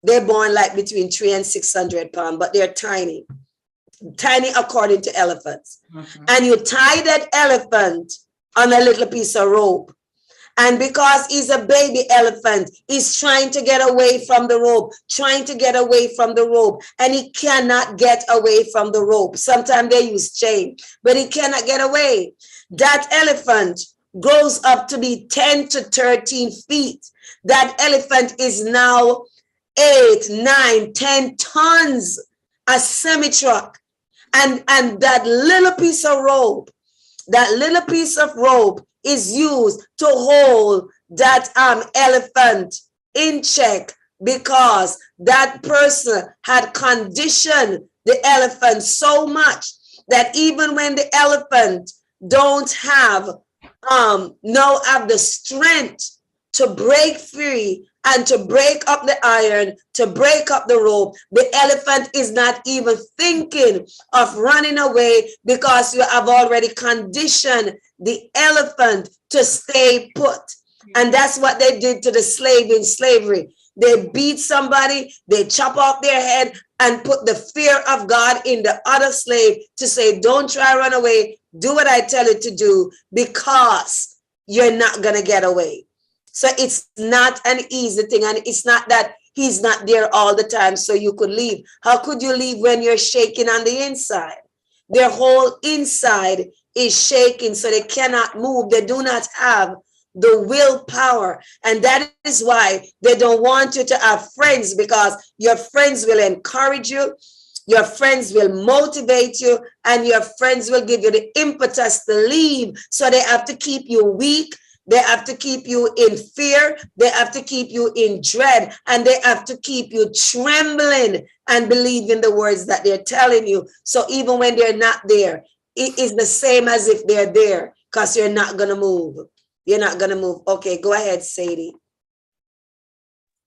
they're born like between 300 and 600 pounds, but they're tiny according to elephants. And you tie that elephant on a little piece of rope. And because he's a baby elephant, he's trying to get away from the rope, and he cannot get away from the rope. Sometimes they use chain, but he cannot get away. That elephant grows up to be 10 to 13 feet. That elephant is now 8, 9, 10 tons, a semi-truck. And that little piece of rope is used to hold that elephant in check, because that person had conditioned the elephant so much that even when the elephant don't have the strength to break free and to break up the iron, to break up the rope, the elephant is not even thinking of running away, because you have already conditioned the elephant to stay put. And that's what they did to the slave in slavery. They beat somebody, they chop off their head, and put the fear of God in the other slave to say, don't try run away, do what I tell you to do, because you're not going to get away. So it's not an easy thing. And it's not that he's not there all the time so you could leave. How could you leave when you're shaking on the inside? Their whole inside is shaking, so they cannot move. They do not have the willpower. And that is why they don't want you to have friends, because your friends will encourage you, your friends will motivate you, and your friends will give you the impetus to leave. So they have to keep you weak. They have to keep you in fear. They have to keep you in dread. And they have to keep you trembling and believing the words that they're telling you. So even when they're not there, it is the same as if they're there, because you're not going to move. You're not going to move. Okay, go ahead, Sadie.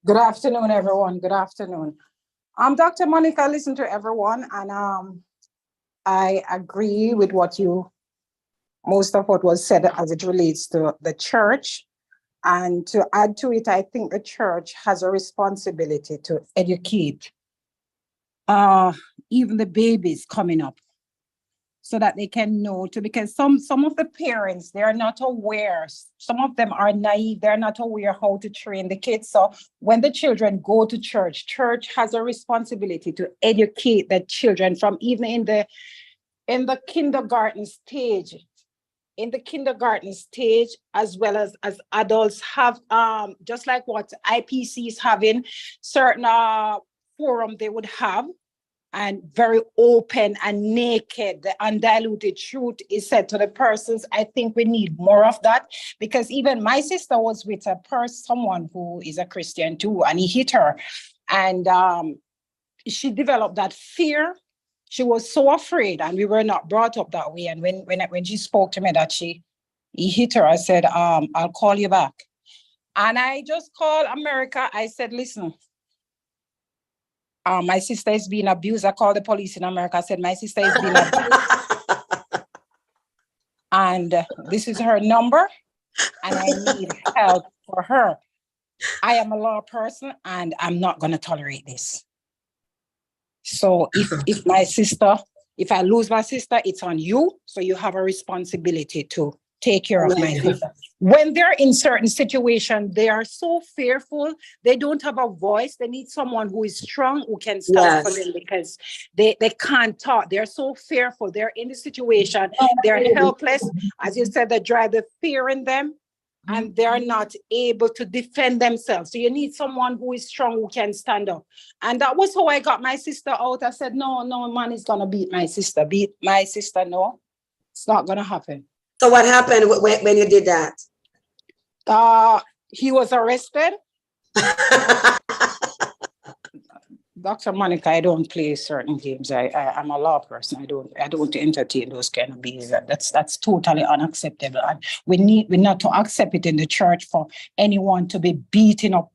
Good afternoon, everyone. Good afternoon. Dr. Monica, listen to everyone, and I agree with most of what was said as it relates to the church. And to add to it, I think the church has a responsibility to educate even the babies coming up, so that they can know too, because some of the parents, they're not aware. Some of them are naive. They're not aware how to train the kids. So when the children go to church has a responsibility to educate the children from even in the kindergarten stage. In the kindergarten stage, as well as adults have, just like what IPC is having, certain forum they would have, and very open and naked, the undiluted truth is said to the persons. I think we need more of that, because even my sister was with someone who is a Christian too, and he hit her, and she developed that fear. She was so afraid, and we were not brought up that way. And when she spoke to me that he hit her, I said, I'll call you back. And I just called America. I said, listen, my sister is being abused. I called the police in America. I said, my sister is being abused. And this is her number, and I need help for her. I am a law person, and I'm not going to tolerate this. So if my sister, if I lose my sister, it's on you. So you have a responsibility to take care of my sister. When they're in certain situations, they are so fearful. They don't have a voice. They need someone who is strong, who can stand for them, because they can't talk. They're so fearful. They're in the situation. They're helpless. As you said, they drive the fear in them, and they're not able to defend themselves. So you need someone who is strong, who can stand up. And that was how I got my sister out. I said, no man is going to beat my sister. Beat my sister, no. It's not going to happen. So what happened when you did that? He was arrested. Dr. Monica, I don't play certain games. I'm a law person. I don't entertain those kind of behavior. That's totally unacceptable. And we're not to accept it in the church for anyone to be beaten up,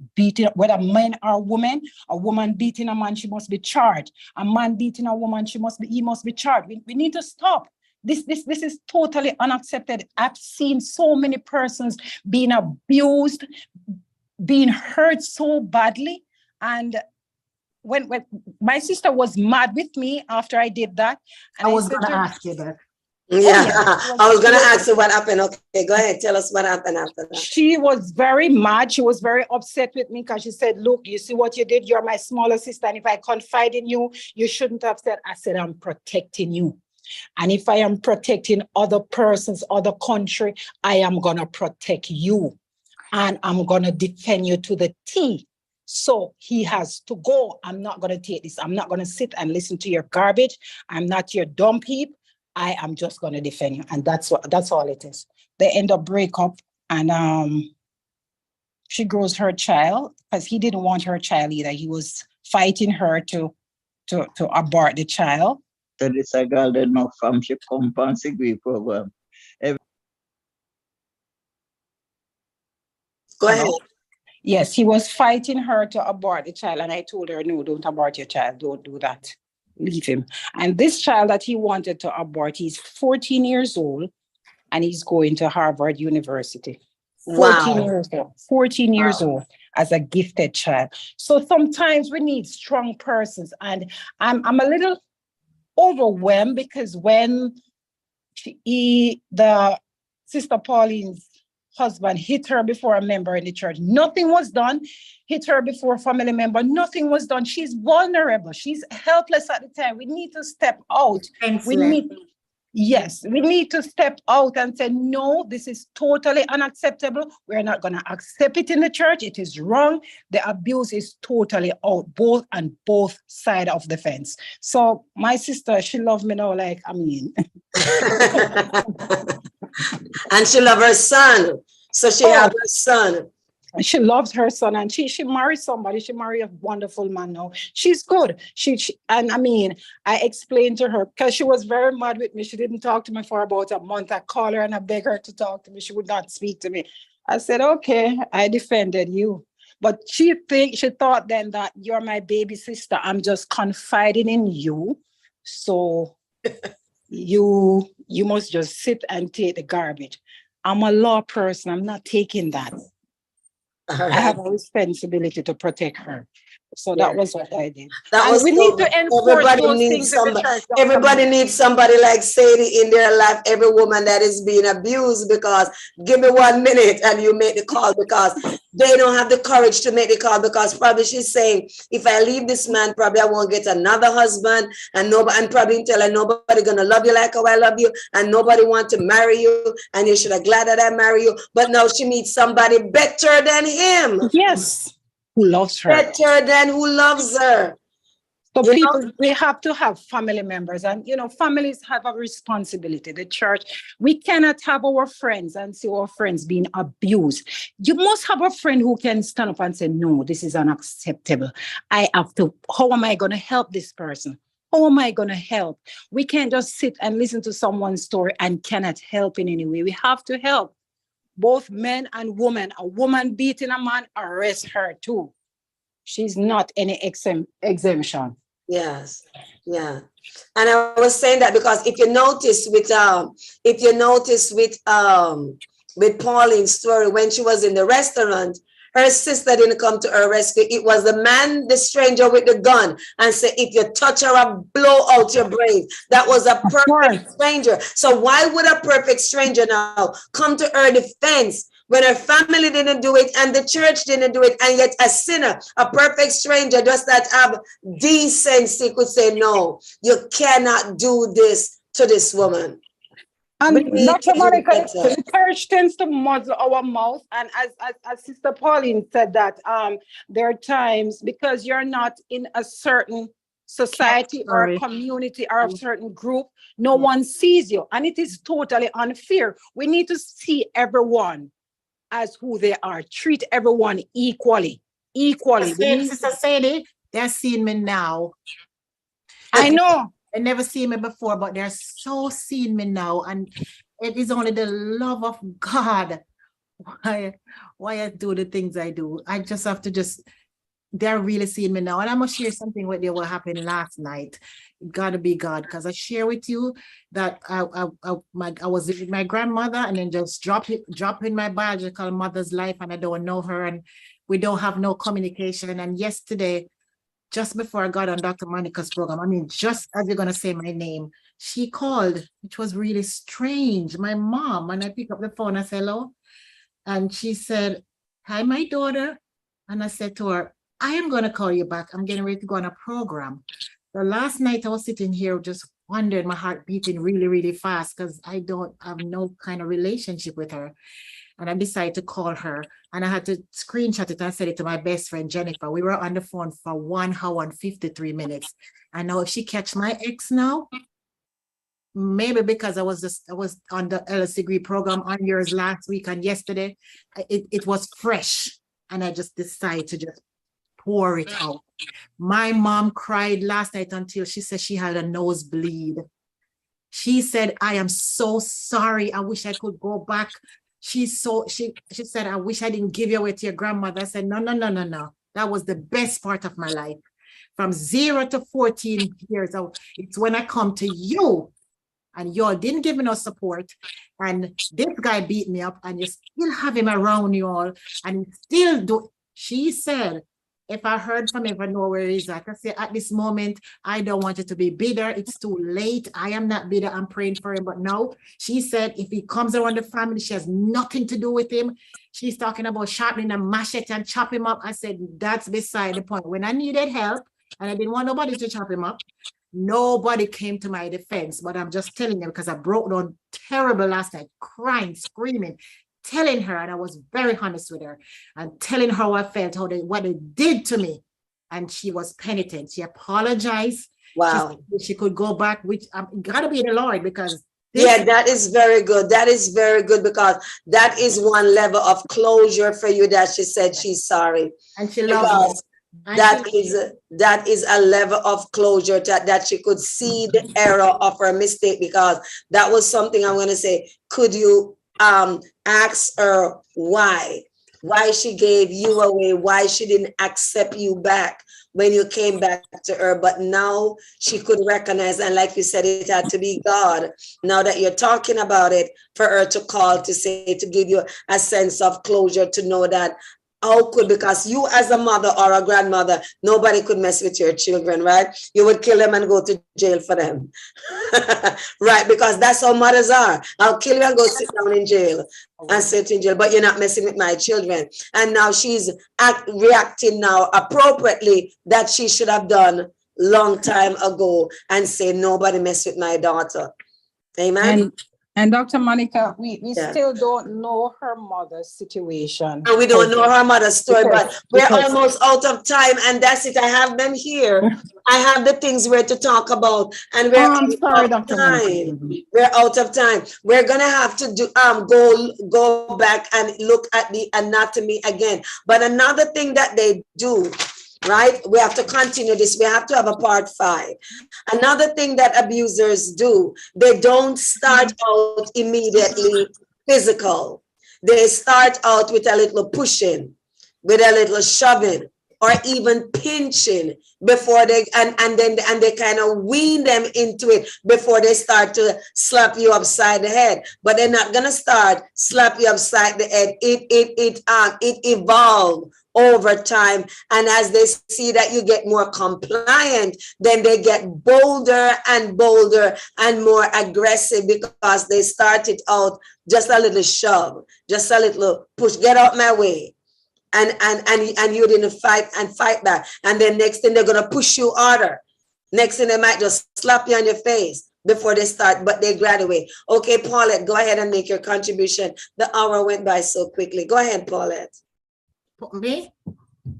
whether men or women. A woman beating a man, she must be charged. A man beating a woman, he must be charged. We need to stop. This is totally unaccepted. I've seen so many persons being abused, being hurt so badly. And when my sister was mad with me after I did that, and I was going to ask you that. Yeah, I was going to ask you what happened. Okay, go ahead. Tell us what happened after that. She was very mad. She was very upset with me, because she said, look, you see what you did? You're my smaller sister. And if I confide in you, you shouldn't have said. I said, I'm protecting you. And if I am protecting other persons, other country, I am going to protect you. And I'm going to defend you to the T. So he has to go. I'm not going to take this. I'm not going to sit and listen to your garbage. I'm not your dump heap. I am just going to defend you. And that's all it is. They end up break up, and she grows her child, because he didn't want her child either. He was fighting her to abort the child. So this a girl that no from she come from Sigwe program. Go ahead. Yes, he was fighting her to abort the child, and I told her, no, don't abort your child. Don't do that. Leave him. And this child that he wanted to abort, he's 14 years old, and he's going to Harvard University. 14 years old. 14 years old as a gifted child. So sometimes we need strong persons, and I'm a little overwhelmed, because when the Sister Pauline's husband hit her before a member in the church, nothing was done. Hit her before a family member, nothing was done. She's vulnerable. She's helpless at the time. We need to step out. We need to step out and say, no, this is totally unacceptable. We're not going to accept it in the church. It is wrong. The abuse is totally out, both sides of the fence. So my sister, she loved me now, like, I mean. And she loved her son. So she Oh, have her son. she loves her son, and she married somebody. She married a wonderful man now. She's good. She and I mean, I explained to her because she was very mad with me. She didn't talk to me for about a month. I called her and I begged her to talk to me. She would not speak to me. I said, okay, I defended you. But she thought then that you're my baby sister. I'm just confiding in you. So you must just sit and take the garbage. I'm a law person. I'm not taking that. All I right. have a responsibility to protect her. So Yeah. that was what I did. That And was we so need to good. enforce Everybody those needs things in the somebody. church, Dr. Everybody Mike. needs somebody like Sadie in their life. Every woman that is being abused, because give me 1 minute and you make the call, because they don't have the courage to make the call, because probably she's saying, if I leave this man, probably I won't get another husband, and nobody, and probably tell her nobody gonna love you like how I love you, and nobody want to marry you, and you should have glad that I marry you. But now she meets somebody better than him, Yes, who loves her. better than who loves her. So You know? people, we have to have family members, and families have a responsibility. The church, we cannot have our friends and see our friends being abused. You must have a friend who can stand up and say, no, this is unacceptable. I have to, how am I going to help this person? How am I going to help? We can't just sit and listen to someone's story and cannot help in any way. We have to help both men and women. A woman beating a man, arrest her too. She's not any exemption. Yes, yeah. And I was saying that because if you notice with Pauline's story, when she was in the restaurant, her sister didn't come to her rescue. It was the man, the stranger with the gun, and said, if you touch her, I'll blow out your brains. That was a perfect stranger. So why would a perfect stranger now come to her defense when her family didn't do it and the church didn't do it, and yet a sinner, a perfect stranger, does not have decency, could say, no, you cannot do this to this woman. And Dr. Monica, the church tends to muzzle our mouth. And as Sister Pauline said that there are times, because you're not in a certain society or a community or a certain group, no one sees you. And it is totally unfair. We need to see everyone as who they are. Treat everyone equally. Sister Sadie, they're seeing me now. I know. They never seen me before, but they're so seeing me now. And it is only the love of God why I do the things I do. I just have to they're really seeing me now. And I must share something with you what happened last night. It gotta be God, because I share with you that I was with my grandmother, and then just drop in my biological mother's life, and I don't know her, and we don't have no communication. And yesterday, just before I got on Dr. Monica's program, I mean, just as you're going to say my name, she called, which was really strange. My mom, and I picked up the phone, I said, hello. And she said, hi, my daughter. And I said to her, I am going to call you back. I'm getting ready to go on a program. So last night I was sitting here just wondering, my heart beating really, really fast, because I don't have no kind of relationship with her. And I decided to call her, and I had to screenshot it and send it to my best friend, Jennifer. We were on the phone for 1 hour and 53 minutes. I know if she catch my ex now, maybe because I was on the LS degree program on yours last week and yesterday, it was fresh. And I just decided to just pour it out. My mom cried last night until she said she had a nosebleed. She said, I am so sorry. I wish I could go back. She said, I wish I didn't give you away to your grandmother. I said, no. That was the best part of my life. From 0 to 14 years old, it's when I come to you, and y'all didn't give me no support, and this guy beat me up, and you still have him around you all, and still do. She said, if I heard from him, I know where he's at. I say, at this moment, I don't want it to be bitter. It's too late. I am not bitter. I'm praying for him. But no, she said, if he comes around the family, she has nothing to do with him. She's talking about sharpening a machete and chop him up. I said, that's beside the point. When I needed help, and I didn't want nobody to chop him up, nobody came to my defense. But I'm just telling you, because I broke down terrible last night, crying, screaming, telling her, and I was very honest with her, and telling her how I felt, what they did to me. And she was penitent. She apologized. Wow. She could go back, which gotta be the Lord, because Yeah, that is very good. That is very good because that is one level of closure for you that she said she's sorry. And she loves me. Because And that is a level of closure that she could see the error of her mistake, because that was something I'm going to say. Could you ask her why she gave you away, why she didn't accept you back when you came back to her? But now she could recognize, and like you said, it had to be God. Now that you're talking about it, for her to call to say, to give you a sense of closure, to know that how could, because you as a mother or a grandmother, nobody could mess with your children, right? You would kill them and go to jail for them. Right, because that's how mothers are. I'll kill you and go sit down in jail and sit in jail, but you're not messing with my children. And now she's reacting now appropriately that she should have done long time ago and say nobody mess with my daughter. Amen. And Dr. Monica, we Yeah. still don't know her mother's situation. And we don't know her mother's story, but we're because- almost out of time, and that's it. I have them here. I have the things we're to talk about, and we're I'm sorry, out of Dr. time. Monica. We're out of time. We're gonna have to do go back and look at the anatomy again. But another thing that they do, right? We have to continue this. We have to have a part 5. Another thing that abusers do, they don't start out immediately physical. They start out with a little pushing, with a little shoving, or even pinching before they and they kind of wean them into it before they start to slap you upside the head. But they're not gonna start slap you upside the head. It evolves over time, and as they see that you get more compliant, then they get bolder and bolder and more aggressive, because they started out just a little shove, just a little push, get out my way. And you didn't fight back. And then next thing they're gonna push you harder. Next thing they might just slap you on your face before they start, but they graduate. Okay, Paulette, go ahead and make your contribution. The hour went by so quickly. Go ahead, Paulette. me?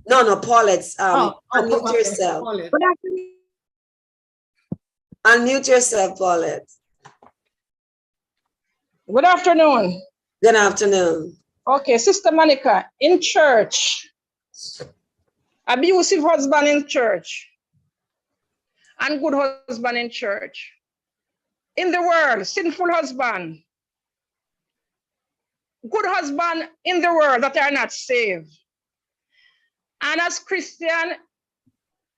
No, Paulette's unmute okay, yourself. Paulette. Unmute yourself, Paulette. Good afternoon. Good afternoon. Okay, Sister Monica, in church, abusive husband in church, and good husband in church. In the world, sinful husband, good husband in the world that are not saved. And as Christian,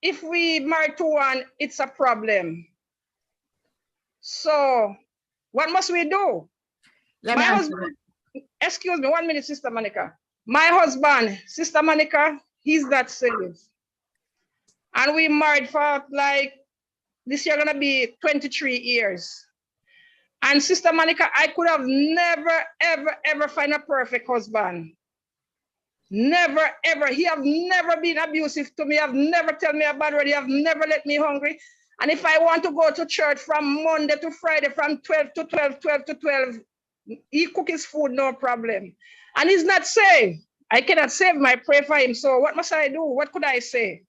if we marry to one, it's a problem. So what must we do? Let me My answer husband, excuse me, 1 minute, Sister Monica. My husband, Sister Monica, he's not saved. And we married for like, this year gonna be 23 years. And Sister Monica, I could have never, ever find a perfect husband. Never, ever. He have never been abusive to me. Have never tell me about it. He have never let me hungry. And if I want to go to church from Monday to Friday, from 12 to 12, 12 to 12, he cook his food, no problem. And he's not saved. I cannot save him. I pray for him. So what must I do? What could I say?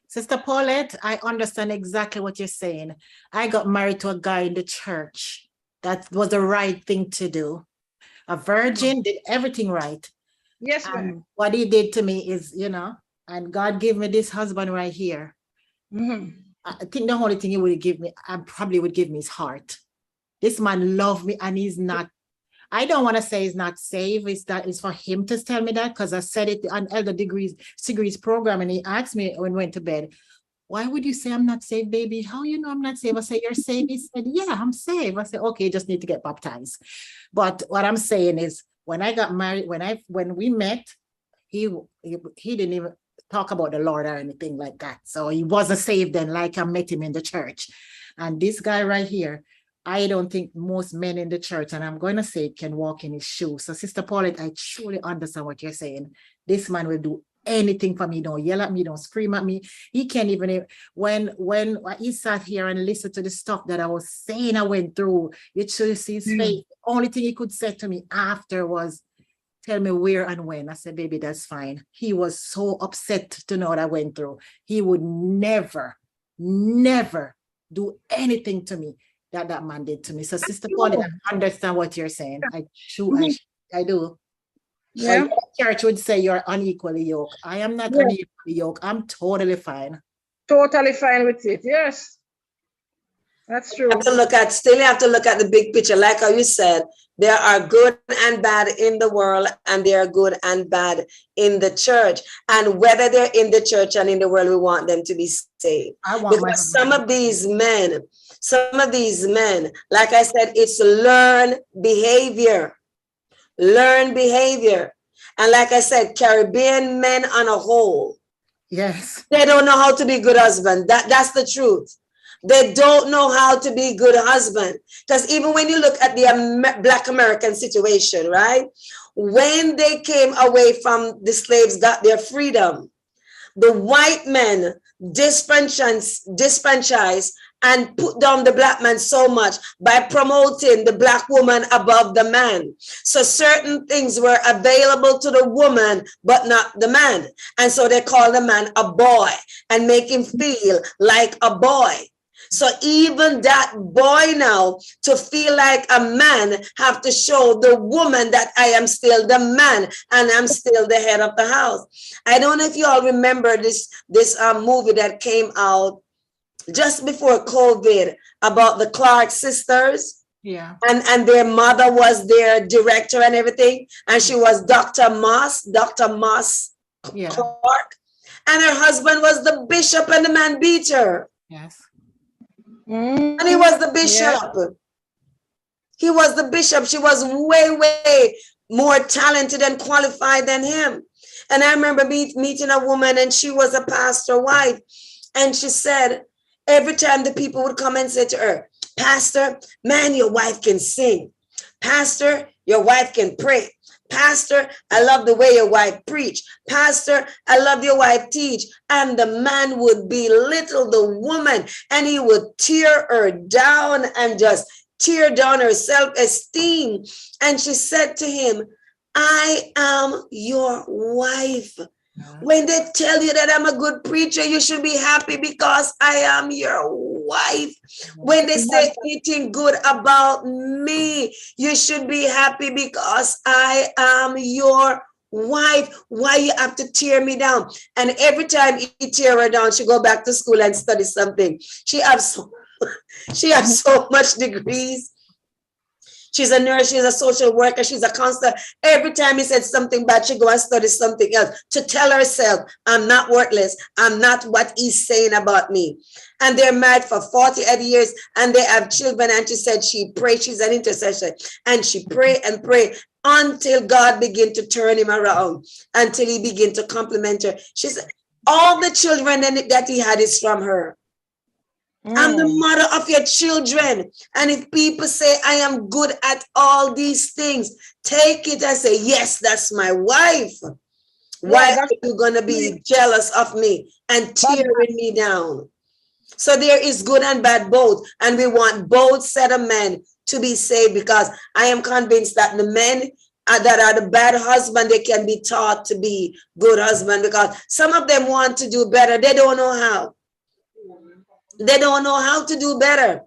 Sister Paulette, I understand exactly what you're saying. I got married to a guy in the church. That was the right thing to do. A virgin, did everything right. Yes, ma'am. What he did to me is, and God gave me this husband right here. Mm-hmm. I think the only thing he would give me, I probably would give me his heart. This man loved me, and he's not, I don't want to say he's not saved. It's for him to tell me that, because I said it on Elder Degrees program, and he asked me when we went to bed, why would you say I'm not saved, baby? How you know I'm not saved? I said, you're saved. He said, yeah, I'm saved. I said, okay, just need to get baptized. But what I'm saying is, when I got married, when we met, he didn't even talk about the Lord or anything like that. So he wasn't saved then, like I met him in the church. And this guy right here, I don't think most men in the church, and I'm going to say, can walk in his shoes. So Sister Paulette, I truly understand what you're saying. This man will do anything for me. Don't yell at me, don't scream at me. He can't even, when he sat here and listened to the stuff that I was saying I went through, you should see his face. Only thing he could say to me after was, tell me where and when. I said, baby, that's fine. He was so upset to know what I went through. He would never do anything to me. that man did to me. So, Sister true. Pauline, I understand what you're saying. I do. Yeah. But church would say you're unequally yoked. I am not Yeah. unequally yoked. I'm totally fine. Totally fine with it. Yes. That's true. Still you have to look at the big picture. Like how you said, there are good and bad in the world, and there are good and bad in the church. And whether they're in the church and in the world, we want them to be saved. Because some of these men, like I said, it's learned behavior. Learned behavior. And like I said, Caribbean men on a whole, yes, they don't know how to be good husband. That's the truth. They don't know how to be good husband. Because even when you look at the Black American situation, right? When they came away from the slaves, got their freedom, the white men disfranchised and put down the Black man so much by promoting the Black woman above the man. So certain things were available to the woman, but not the man. And so they call the man a boy and make him feel like a boy. So even that boy now, to feel like a man, have to show the woman that I am still the man and I'm still the head of the house. I don't know if you all remember this movie that came out just before COVID about the Clark sisters. Yeah. And their mother was their director and everything. And she was Dr. Moss Yeah. Clark. And her husband was the bishop, and the man beat her. Yes. And he was the bishop. Yeah. He was the bishop. She was way, way more talented and qualified than him. And I remember meeting a woman, and she was a pastor wife. And she said, every time the people would come and say to her, Pastor, man, your wife can sing. Pastor, your wife can pray. Pastor, I love the way your wife preach. Pastor, I love your wife teach. And the man would belittle the woman, and he would tear her down and just tear down her self-esteem. And she said to him, I am your wife. When they tell you that I'm a good preacher, you should be happy because I am your wife. When they say anything good about me, you should be happy because I am your wife. Why you have to tear me down? And every time you tear her down, she go back to school and study something. She has so much degrees. She's a nurse, she's a social worker, she's a counselor. Every time he said something bad, she go and study something else to tell herself, I'm not worthless. I'm not what he's saying about me. And they're married for 40 years, and they have children. And she said she prayed, she's an intercessor, and she prayed and prayed until God began to turn him around, until he began to compliment her. She said, all the children that he had is from her. I'm the mother of your children. And if people say I am good at all these things, take it and say, yes, that's my wife. Why are you going to be jealous of me and tearing me down? So there is good and bad both. And we want both set of men to be saved, because I am convinced that the men that are the bad husband, they can be taught to be good husband, because some of them want to do better. They don't know how. They don't know how to do better.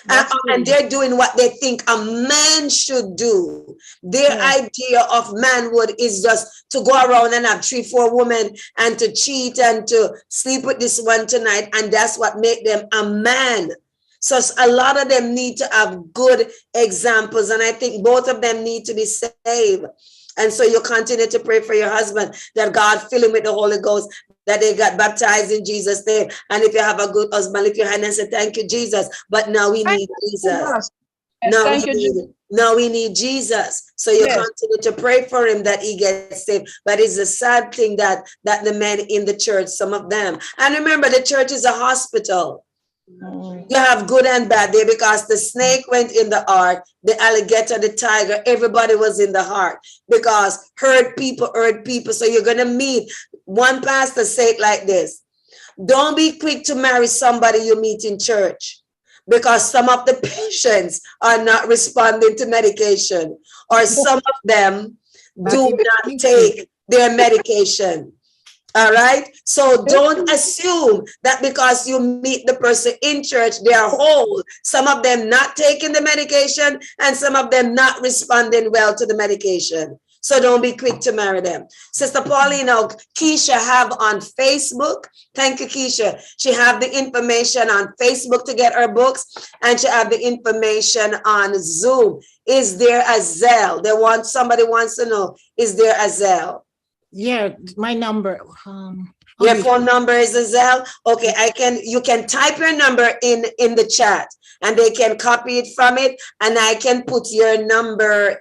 And they're doing what they think a man should do. Their idea of manhood is just to go around and have 3-4 women and to cheat and to sleep with this one tonight. And that's what make them a man. So a lot of them need to have good examples. And I think both of them need to be saved. And so you continue to pray for your husband, that God fill him with the Holy Ghost, that they got baptized in Jesus' name. And if you have a good husband, lift your hand and say, thank you, Jesus. But now we need Jesus. Now we need Jesus. So you continue to pray for him that he gets saved. But it's a sad thing that the men in the church, some of them. And remember, the church is a hospital. You have good and bad there, because the snake went in the ark, the alligator, the tiger, everybody was in the heart, because hurt people. So you're going to meet one pastor say it like this: don't be quick to marry somebody you meet in church, because some of the patients are not responding to medication, or some of them do not take their medication. All right. So don't assume that because you meet the person in church, they are whole. Some of them not taking the medication and some of them not responding well to the medication. So don't be quick to marry them. Sister Pauline, Keisha have on Facebook. Thank you, Keisha. She have the information on Facebook to get her books, and she have the information on Zoom. Is there a Zelle? Somebody wants to know, is there a Zelle? Yeah, my number. Your phone number is a Zelle. Okay, you can type your number in the chat and they can copy it from it, and I can put your number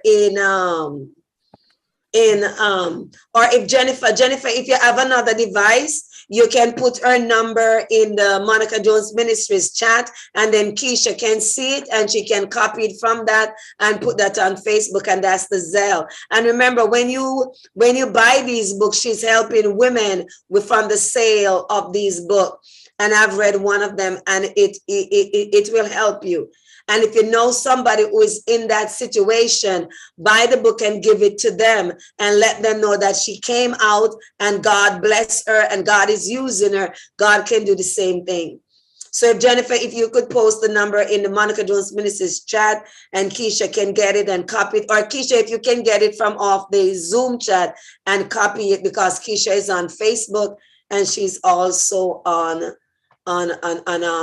or if Jennifer, if you have another device, you can put her number in the Monica Jones Ministries chat, and then Keisha can see it and she can copy it from that and put that on Facebook, and that's the Zelle. And remember, when you buy these books, she's helping women from the sale of these books. And I've read one of them, and it will help you. And if you know somebody who is in that situation, buy the book and give it to them and let them know that she came out and God bless her and God is using her. God can do the same thing. So if Jennifer, if you could post the number in the Monica Jones Ministries chat, and Keisha can get it and copy it, or Keisha, if you can get it from off the Zoom chat and copy it, because Keisha is on Facebook and she's also on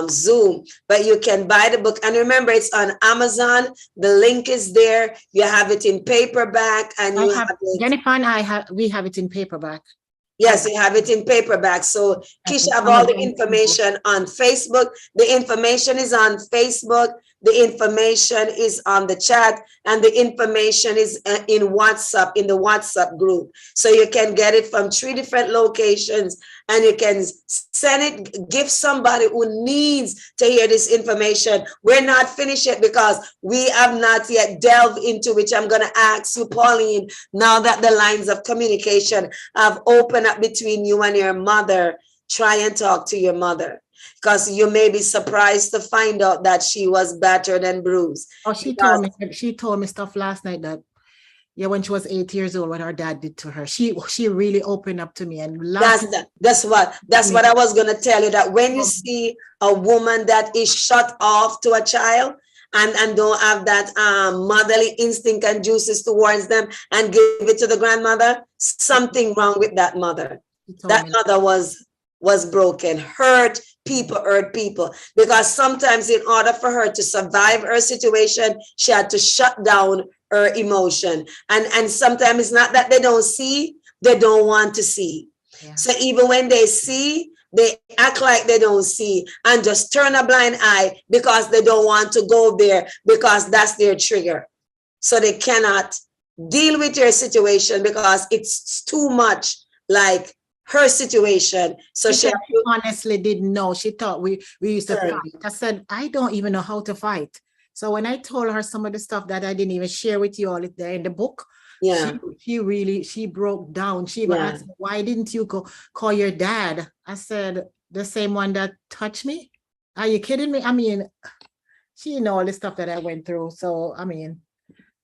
Zoom. But you can buy the book, and remember, it's on Amazon. The link is there. You have it in paperback, and you have it. Jennifer and we have it in paperback. Yes, you have it in paperback. So Keisha have all the information on Facebook. The information is on Facebook. The information is on the chat, and the information is in WhatsApp, in the WhatsApp group. So you can get it from 3 different locations, and you can send it, give somebody who needs to hear this information. We're not finished yet because we have not yet delved into, which I'm going to ask you, Pauline, now that the lines of communication have opened up between you and your mother. Try and talk to your mother, because you may be surprised to find out that she was battered and bruised. Oh, she told me stuff last night that, yeah, when she was 8 years old, what her dad did to her. She really opened up to me. And that's what I was going to tell you, that when you see a woman that is shut off to a child and don't have that motherly instinct and juices towards them and give it to the grandmother, something wrong with that mother. That mother was broken, hurt people, because sometimes in order for her to survive her situation, she had to shut down her emotion. And sometimes it's not that they don't see, they don't want to see. Yeah. So even when they see, they act like they don't see and just turn a blind eye because they don't want to go there, because that's their trigger. So they cannot deal with your situation because it's too much like her situation. So she honestly didn't know. She thought we used to fight. I said, I don't even know how to fight. So when I told her some of the stuff that I didn't even share with you all there in the book, yeah, she broke down. She even asked me, why didn't you call your dad? I said, the same one that touched me? Are you kidding me? I mean, she know all the stuff that I went through. So I mean,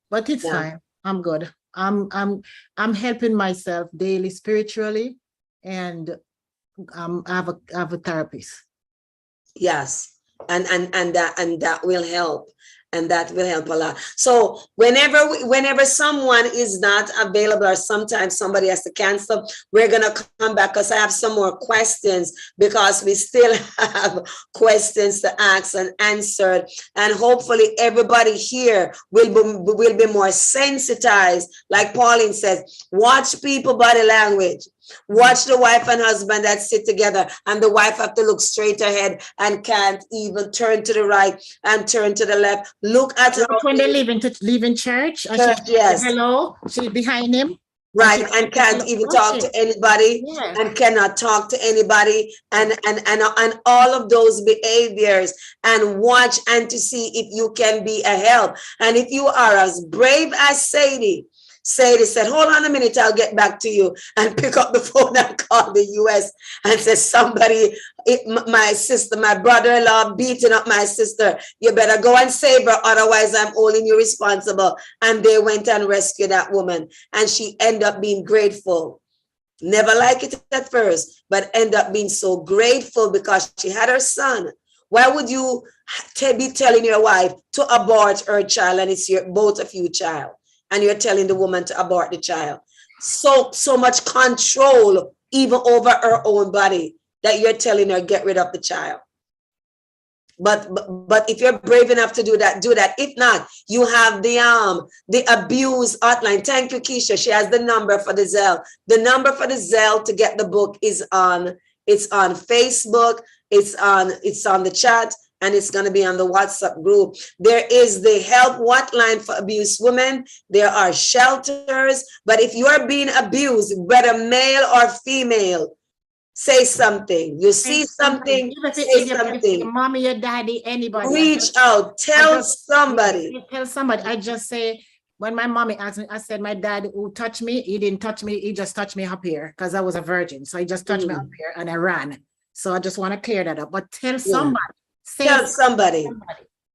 but it's fine. I'm good. I'm helping myself daily spiritually, and I have a therapist. Yes, and that will help. And that will help a lot. So whenever someone is not available, or sometimes somebody has to cancel, we're going to come back because I have some more questions, because we still have questions to ask and answer. And hopefully everybody here will be more sensitized. Like Pauline says, watch people body language. Watch the wife and husband that sit together, and the wife have to look straight ahead and can't even turn to the right and turn to the left. Look at when they leave in church. Yes. Hello, she's behind him. Right, and can't even talk to anybody, and cannot talk to anybody, and all of those behaviors, and watch and to see if you can be a help. And if you are as brave as Sadie said, hold on a minute, I'll get back to you, and pick up the phone and call the US and say, somebody, my sister, my brother-in-law beating up my sister, you better go and save her, otherwise I'm holding you responsible. And they went and rescued that woman, and she ended up being grateful Never like it at first, but end up being so grateful because she had her son. Why would you be telling your wife to abort her child and it's your both of you child, and you're telling the woman to abort the child? So much control even over her own body that you're telling her get rid of the child. But if you're brave enough to do that, do that. If not, you have the abuse hotline. Thank you, Keisha. She has the number for the Zelle. The number for the Zelle to get the book is on Facebook. It's on the chat, and it's going to be on the WhatsApp group. There is the help hotline for abused women. There are shelters. But if you are being abused, whether male or female, say something. You see something, say something. Your mommy, your daddy, anybody. Reach out. Tell somebody. Tell somebody. I just say, when my mommy asked me, I said, my dad who touched me, he didn't touch me. He just touched me up here because I was a virgin. So he just touched me up here and I ran. So I just want to clear that up. But tell somebody. Tell somebody.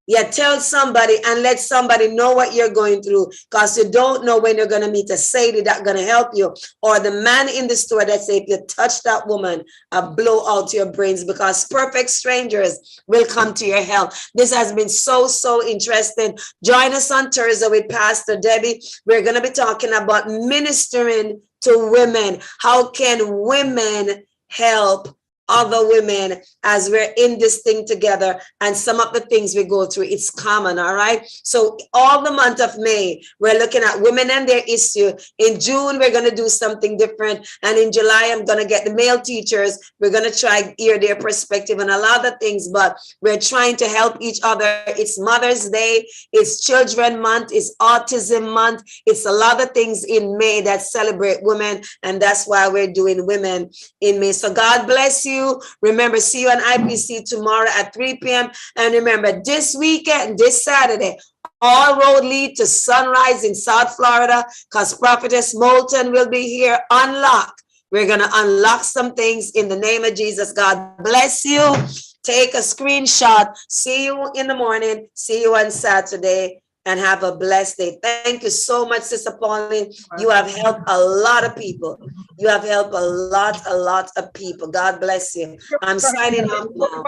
Yeah, tell somebody and let somebody know what you're going through, because you don't know when you're going to meet a Sadie that's going to help you, or the man in the store that say, if you touch that woman, I'll blow out your brains, because perfect strangers will come to your help. This has been so interesting. Join us on Thursday with Pastor Debbie. We're going to be talking about ministering to women. How can women help other women as we're in this thing together? And some of the things we go through, it's common. All right. So all the month of May, we're looking at women and their issue. In June, we're going to do something different. And in July, I'm going to get the male teachers. We're going to try to hear their perspective on a lot of things, but we're trying to help each other. It's Mother's Day. It's Children Month. It's Autism Month. It's a lot of things in May that celebrate women. And that's why we're doing Women in May. So God bless you. Remember, see you on IPC tomorrow at 3 p.m. And remember, this weekend, this Saturday, all road lead to Sunrise in South Florida, because Prophetess Moulton will be here. Unlock. We're going to unlock some things in the name of Jesus. God bless you. Take a screenshot. See you in the morning. See you on Saturday. And have a blessed day. Thank you so much, Sister Pauline. You have helped a lot of people. You have helped a lot of people. God bless you. I'm signing off now.